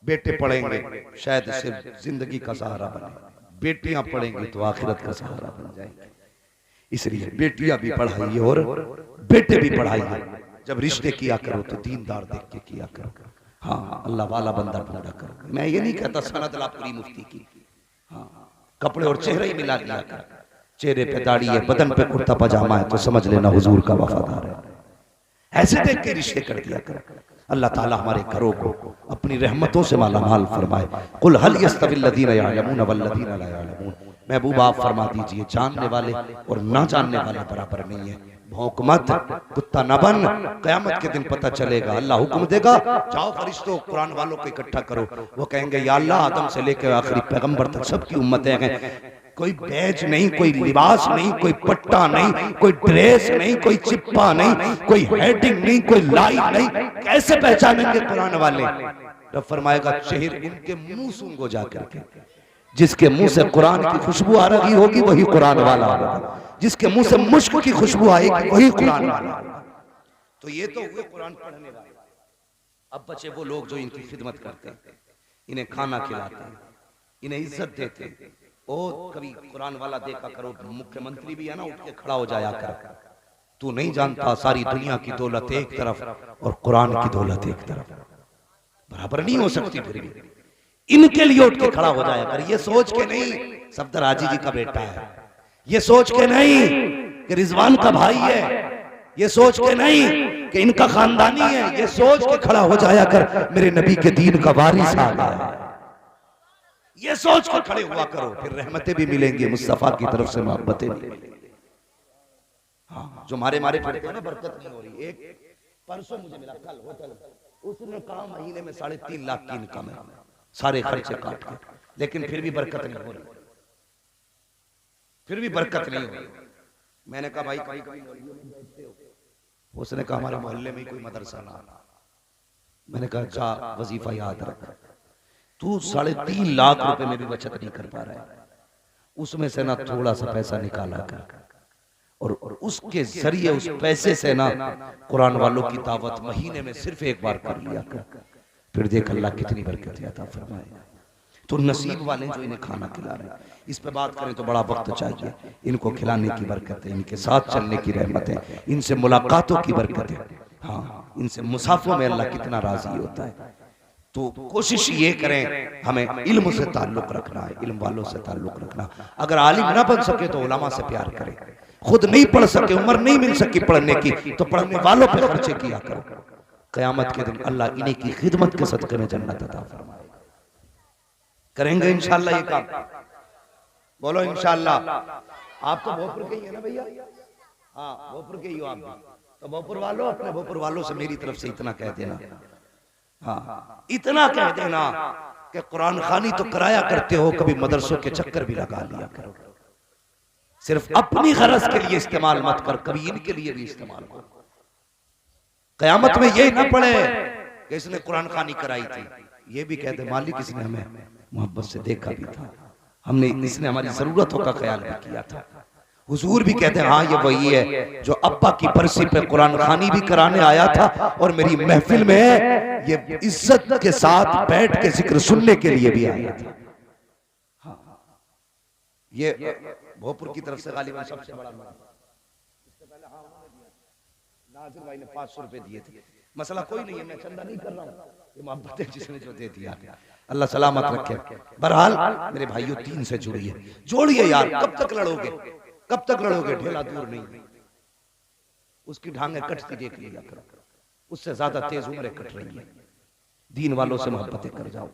बेटे पढ़ेंगे शायद सिर्फ जिंदगी का सहारा बने, बेटियां पढ़ेंगी तो आखिरत का सहारा बन जाएंगे। इसलिए बेटियां भी पढ़ाइए और बेटे भी पढ़ाइए। जब रिश्ते किया करो तो दीनदार देख के किया करो। हाँ, अल्लाह वाला बंदा ढूंढा करो। मैं ये नहीं कहता सनद ला पूरी मुफ्ती की। हाँ, कपड़े और चेहरे ही मिला लिया कर। चेहरे पे दाढ़ी है, बदन पे कुर्ता पजामा है तो समझ लेना हुजूर का वफादार है। ऐसे देख के रिश्ते कर दिया कर। अल्लाह ताला हमारे घरों को अपनी रहमतों से मालामाल फरमाए। कुल हल यस्तविल लदीना यअलमून वल लदीना ला यअलमून। महबूब आप फरमा दीजिए जानने वाले और ना जानने वाले बराबर नहीं है। भौंक मत, कुत्ता न बन, कयामत के दिन पता चलेगा। अल्लाह हुक्म देगा जाओ फरिश्तों कुरान वालों को इकट्ठा करो। वो कहेंगे या अल्लाह आदम से लेकर आखिरी पैगंबर तक सबकी उम्मतें हैं, कोई बैज नहीं, कोई लिबास नहीं, कोई पट्टा नहीं, कोई ड्रेस नहीं, कोई चिप्पा नहीं, कोई हेडिंग नहीं, कोई लाइन नहीं, कैसे पहचानेंगे कुरान वाले? रब फरमाएगा चेहरे उनके मुंह सूंघो जाकर के। जिसके मुंह से कुरान की खुशबू आ रही होगी वही कुरान वाला होगा, जिसके मुंह से मुश्क की खुशबू आएगी वही कुरान वाला। तो ये तो हुए कुरान पढ़ने वाले, अब बचे वो लोग जो इनकी खिदमत करते हैं, इन्हें खाना खिलाते हैं, इन्हें इज्जत देते हैं। ओ कभी कुरान वाला देखा करो, मुख्यमंत्री भी है ना, उठ के खड़ा हो जाया कर, तू नहीं जानता सारी दुनिया की दौलत एक तरफ और कुरान की दौलत एक तरफ, बराबर नहीं हो सकती। फिर भी इनके लिए उठ के खड़ा हो जाया कर, ये सोच के नहीं सफदर हाजी जी का बेटा है, ये सोच के नहीं कि रिजवान का भाई है, ये सोच के नहीं कि इनका खानदानी है, ये सोच के खड़ा हो जाया कर मेरे नबी के दीन का वारिस आ गया है, ये सोच कर खड़े हुआ करो, फिर रहमतें भी मिलेंगी, मुस्तफा की तरफ से मोहब्बतें भी मिलेंगी। हाँ, जो मारे फिरते हैं ना, बरकत नहीं हो रही। एक परसों मुझे मिला, कल होटल, उसने कहा महीने में 3.5 लाख की इनकम है, सारे खर्चे काट के, लेकिन फिर भी बरकत नहीं हो रही, फिर भी बरकत नहीं हो रही। मैंने कहा भाई कभी कभी बैठते हो? उसने कहा हमारे मोहल्ले में कोई मदरसा ना। मैंने कहा जा वजीफा याद रख, तू 3.5 लाख रुपए में भी बचत नहीं कर पा रहा है, उसमें से ना थोड़ा सा पैसा निकाला कर और उसके जरिए उस पैसे से ना कुरान वालों की दावत महीने में सिर्फ एक बार कर लिया कर, फिर देख अल्लाह कितनी बरकत अता फरमाएगा। तो नसीब वाले जो इन्हें खाना खिला रहे हैं, इस पे बात करें तो बड़ा वक्त चाहिए। इनको खिलाने की बरकत है, इनके साथ चलने की रहमत है, इनसे मुलाकातों की बरकत है। हाँ, इनसे मुसाफों में अल्लाह कितना राजी होता है। तो कोशिश ये करें, हमें इल्म से ताल्लुक रखना है, इल्म वालों से ताल्लुक रखना। अगर आलिम ना बन सके तो उलमा से प्यार करें, खुद नहीं पढ़ सके, उम्र नहीं मिल सकी पढ़ने की, तो पढ़ने वालों पे खर्चे किया करो। कयामत के दिन अल्लाह इन्हीं की खिदमत के सदक़े में जन्नत अता फरमाएगा। करेंगे इंशाअल्लाह ये काम, बोलो इंशाअल्लाह। आप तो भोपुर के ही है ना भैया? हाँ, भोपुर के ही हो आप भी, तो भोपुर वालों, अपने भोपुर वालों से मेरी तरफ से इतना कह देना, हाँ इतना कह देना कि कुरान खानी तो कराया करते हो, कभी मदरसों के चक्कर भी लगा लिया करो। सिर्फ अपनी गरज के लिए इस्तेमाल मत कर, कभी इनके लिए भी इस्तेमाल करो। कयामत में ये न पड़े कि इसने कुरान खानी कराई थी, ये भी कहते मालिक इसने हमें मोहब्बत से देखा भी था, हमने इसने हमारी जरूरतों का ख्याल भी किया था। हुजूर भी कहते हैं हाँ ये वही है जो अब्बा की बरसी पे कुरान खानी भी कराने आया था और मेरी महफिल में ये इज्जत के साथ बैठ के जिक्र सुनने के लिए भी आया था। हाँ, ये भोपुर की तरफ से गालिबन सबसे बड़ा इससे पहले हाँ नाजिर भाई ने 500 रुपए दिए थे। मसला कोई नहीं है, मैं चंदा नहीं कर रहा हूँ, ये मोहब्बत है जिसने जो दे दिया, अल्लाह सलामत रखे। बहरहाल मेरे भाइयों, दीन से जुड़िए, जोड़िए यार, कब तक लड़ोगे, कब तक लड़ोगे? ढेला दूर नहीं, उसकी टांगें कटती देख लिया करो, उससे ज्यादा तेज उम्रें कट रही है। दीन वालों से मोहब्बतें कर जाओ,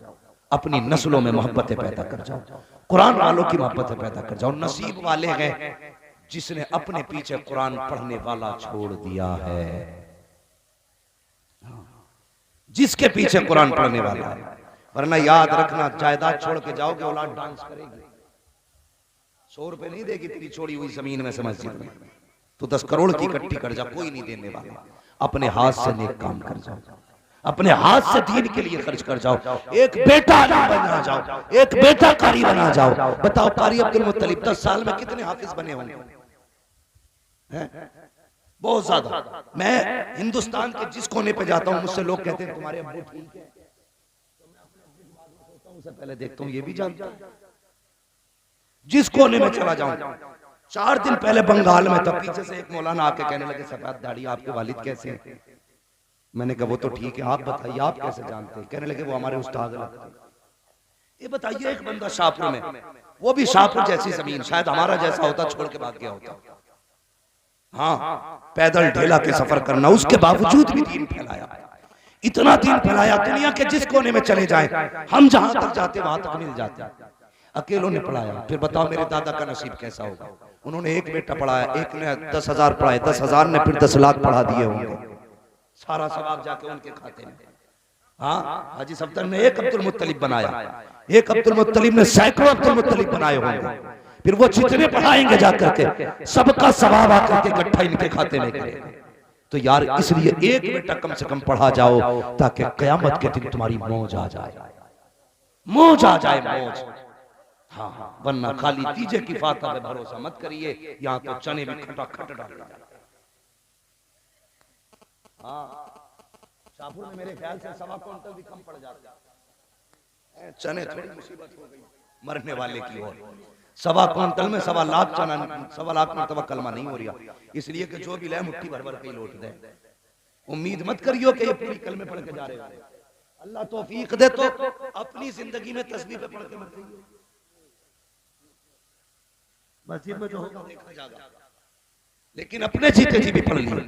अपनी नस्लों में मोहब्बतें पैदा कर जाओ, कुरान वालों की मोहब्बतें पैदा कर जाओ। नसीब वाले हैं जिसने अपने पीछे कुरान पढ़ने वाला छोड़ दिया है, जिसके पीछे कुरान पढ़ने वाला है। वरना याद रखना, जायदाद छोड़ के जाओगे, औलाद डांस करेगी, 100 रुपए नहीं देगी तेरी छोड़ी हुई जमीन में से मस्जिद में, तो 10 करोड़ की इकट्ठी कर जा, कोई नहीं देने वाला। अपने हाथ से नेक काम कर जाओ, अपने हाथ से दीन के लिए खर्च कर जाओ। एक बेटा आलिम बना जाओ, एक बेटा कारी बना जाओ। बताओ कारी अब्दुल मुत्तलिब 10 साल में कितने हाफिज बने होंगे? बहुत ज्यादा। मैं हिंदुस्तान के जिस कोने पे जाता हूँ, मुझसे लोग कहते हैं तुम्हारे अब्बू ठीक है, उससे पहले देखता हूँ ये भी जानता है। जिस कोने में चला जाऊं, 4 दिन पहले बंगाल में था, पीछे से एक मौलाना आके कहने लगे सफेद दाढ़ी आपके वालिद कैसे हैं? मैंने कहा वो तो ठीक है, आप बताइए आप कैसे जानते हैं? कहने लगे वो हमारे उस्ताद लगते हैं। ये बताइए, एक बंदा शाहपुर में, वो भी शाहपुर जैसी जमीन, शायद हमारा जैसा होता, छोड़ के भाग गया होता। हाँ, पैदल ढेला के सफर करना, उसके बावजूद भी दीन फैलाया, इतना दीन फैलाया, दुनिया के जिस कोने में चले जाए, हम जहां तक जाते वहां तक मिल जाते। अकेलों ने पढ़ाया। फिर बताओ मेरे दादा का नसीब कैसा होगा? उन्होंने एक बेटा पढ़ाया, एक ने 10,000 पढ़ाए, 10,000 ने फिर 10 लाख पढ़ा दिए होंगे, सारा सवाब जाके उनके खाते में। हाँ, हाजी सफदर ने एक अब्दुल मुत्तलिब बनाया, एक अब्दुल मुत्तलिब ने सैकड़ों अब्दुल मुत्तलिब बनाए होंगे। फिर वो जितने पढ़ाएंगे जाकर के, सबका सवाब आकर के इकट्ठा इनके खाते में करेगा। तो यार इसलिए एक बेटा कम से कम पढ़ा जाओ, ताकि कयामत के दिन तुम्हारी मौज आ जाए, मौज आ जाए, मौज। हाँ, वरना खाली तीजे की फाता पे भरोसा मत करिए, यहाँ तो चने भी खटाखट डाल। हाँ, शाहपुर में मेरे ख्याल से 1.25 क्विंटल भी कम पड़ जाता है चने, थोड़ी मुसीबत हो गई मरने वाले की ओर। 1.25 क्विंटल में 1.25 लाख चना, 1.25 लाख मरतबा कलमा नहीं हो रहा, इसलिए कि जो भी लाए मुट्ठी भर भर के लौट दे। उम्मीद मत करियो कि ये पूरी कलमे पढ़ के जा रहे हो, अल्लाह तौफीक दे तो अपनी जिंदगी में तस्बीह पे पढ़ के मत जाइए, मस्जिद में जो होगा देखा जाएगा, लेकिन अपने जीते जी भी पढ़ लिए।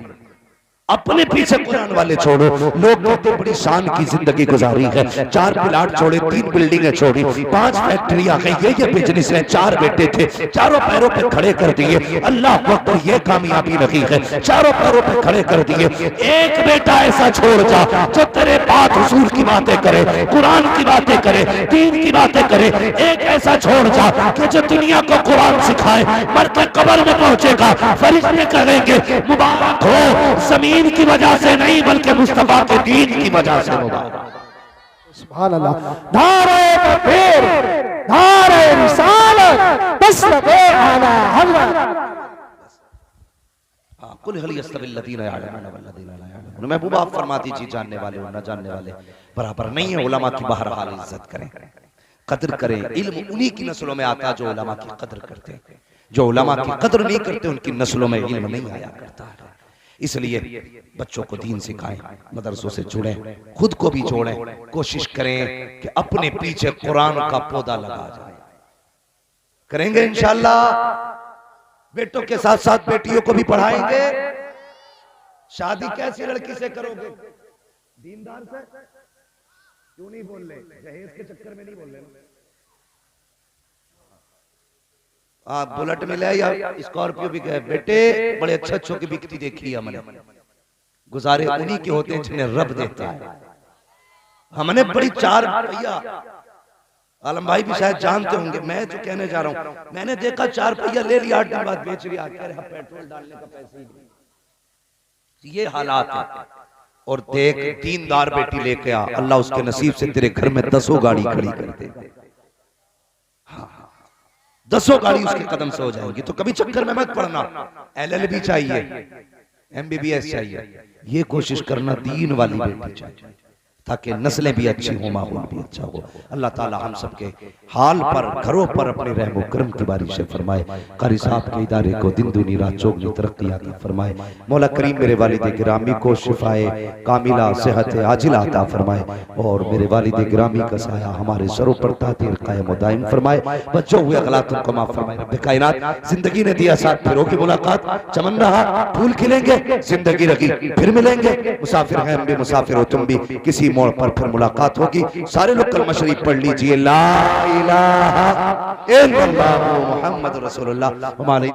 अपने पीछे कुरान वाले छोड़ो, लोग कहते बड़ी शान की जिंदगी गुजारी है, 4 प्लाट छोड़े, 3 बिल्डिंगें छोड़ी, 5 फैक्ट्रियां गई, ये बिजनेस है, 4 बेटे थे, चारों पैरों पे खड़े कर दिए, अल्लाह अकबर, ये कामयाबी रही है, चारों पैरों पे खड़े कर दिए। एक बेटा ऐसा छोड़ जा जो तेरे बात हुजूर की बातें करे, कुरान की बातें करे, दीन की बातें करे, एक ऐसा छोड़ जा कि जो दुनिया को कुरान सिखाए, मर के कब्र में पहुंचेगा, फरिश्ते कहेंगे मुबारक हो, जमीन की वजह से नहीं बल्कि मुस्तफा के दीन की वजह से मुबारक। सुभान अल्लाह। नारे तकबीर, नारे रिसालत, बस लगे आला हज़रत। कुल हल यस्तविल लदीना यअलमून वल्लदीना ला यअलमून। महबूबा आप फरमा दीजिए जानने वाले और न जानने वाले बराबर नहीं है। उलमा की बहरहाल इज्जत करें, कदर करें। इल्म उन्हीं की नस्लों में आता जो उलमा की कदर करते हैं, जो उलमा की कदर नहीं करते उनकी नस्लों में इल्म नहीं आया करता है। इसलिए बच्चों को दीन सिखाएं, मदरसों से जुड़ें, खुद को भी जोड़ें, कोशिश करें कि अपने पीछे कुरान का पौधा लगा जाए। करेंगे इंशाअल्लाह। बेटों के साथ साथ बेटियों को भी पढ़ाएंगे। शादी कैसी लड़की से करोगे? दीनदार से। क्यों नहीं बोल रहे? जहेज के चक्कर में नहीं बोल रहे। आप बुलेट मिले या स्कॉर्पियो भी गए, बेटे बड़े अच्छे अच्छों की बिकती देखी है हमने। गुजारे उन्हीं के होते हैं जिन्हें रब देता है। हमने बड़ी 4 पहिया, आलम भाई भी शायद जानते होंगे, मैं जो कहने जा रहा हूं, मैंने देखा 4 पहिया ले लिया, 8 दिन बाद बेच लिया, पेट्रोल डालने का पैसे ही नहीं। ये हालात है। और देख दीनदार बेटी लेके आ, अल्लाह उसके नसीब से तेरे घर में 10 गाड़ी खड़ी कर दे। 10 गाड़ी उसके कदम से हो जाएगी। तो कभी चक्कर में मत पड़ना। LLB चाहिए, MBBS चाहिए, ये कोशिश करना दीन वाली बेटी चाहिए ताकि नस्लें भी अच्छी हो, माहौल भी अच्छा हो। अल्लाह ताला हम सबके हाल पर, घरों पर अपने रहम करम की बारिश फरमाए। कारी साहब के इदारे को दिन दुनी रात चौगनी तरक्की अता फरमाए। मौला करीम मेरे वालिद गिरामी को शिफाए कामिला सेहत आजिला अता फरमाए और मेरे वालिद गिरामी का साया हमारे सरों पर तातीर कायम व दायम फरमाए। बच्चों हुए गलतियों को माफ फरमाए। रब्बे कायनात जिंदगी ने दिया साथ, फिर होगी मुलाकात, चमन रहा फूल खिलेंगे, जिंदगी रखी फिर मिलेंगे। मुसाफिर हैं हम भी, मुसाफिर हो तुम भी, किसी मोड़ पर फिर मुलाकात होगी। सारे लोग कलमा शरीफ पढ़ लीजिए, ला इलाहा इल्लल्लाह मुहम्मद रसूलुल्लाह। हमारे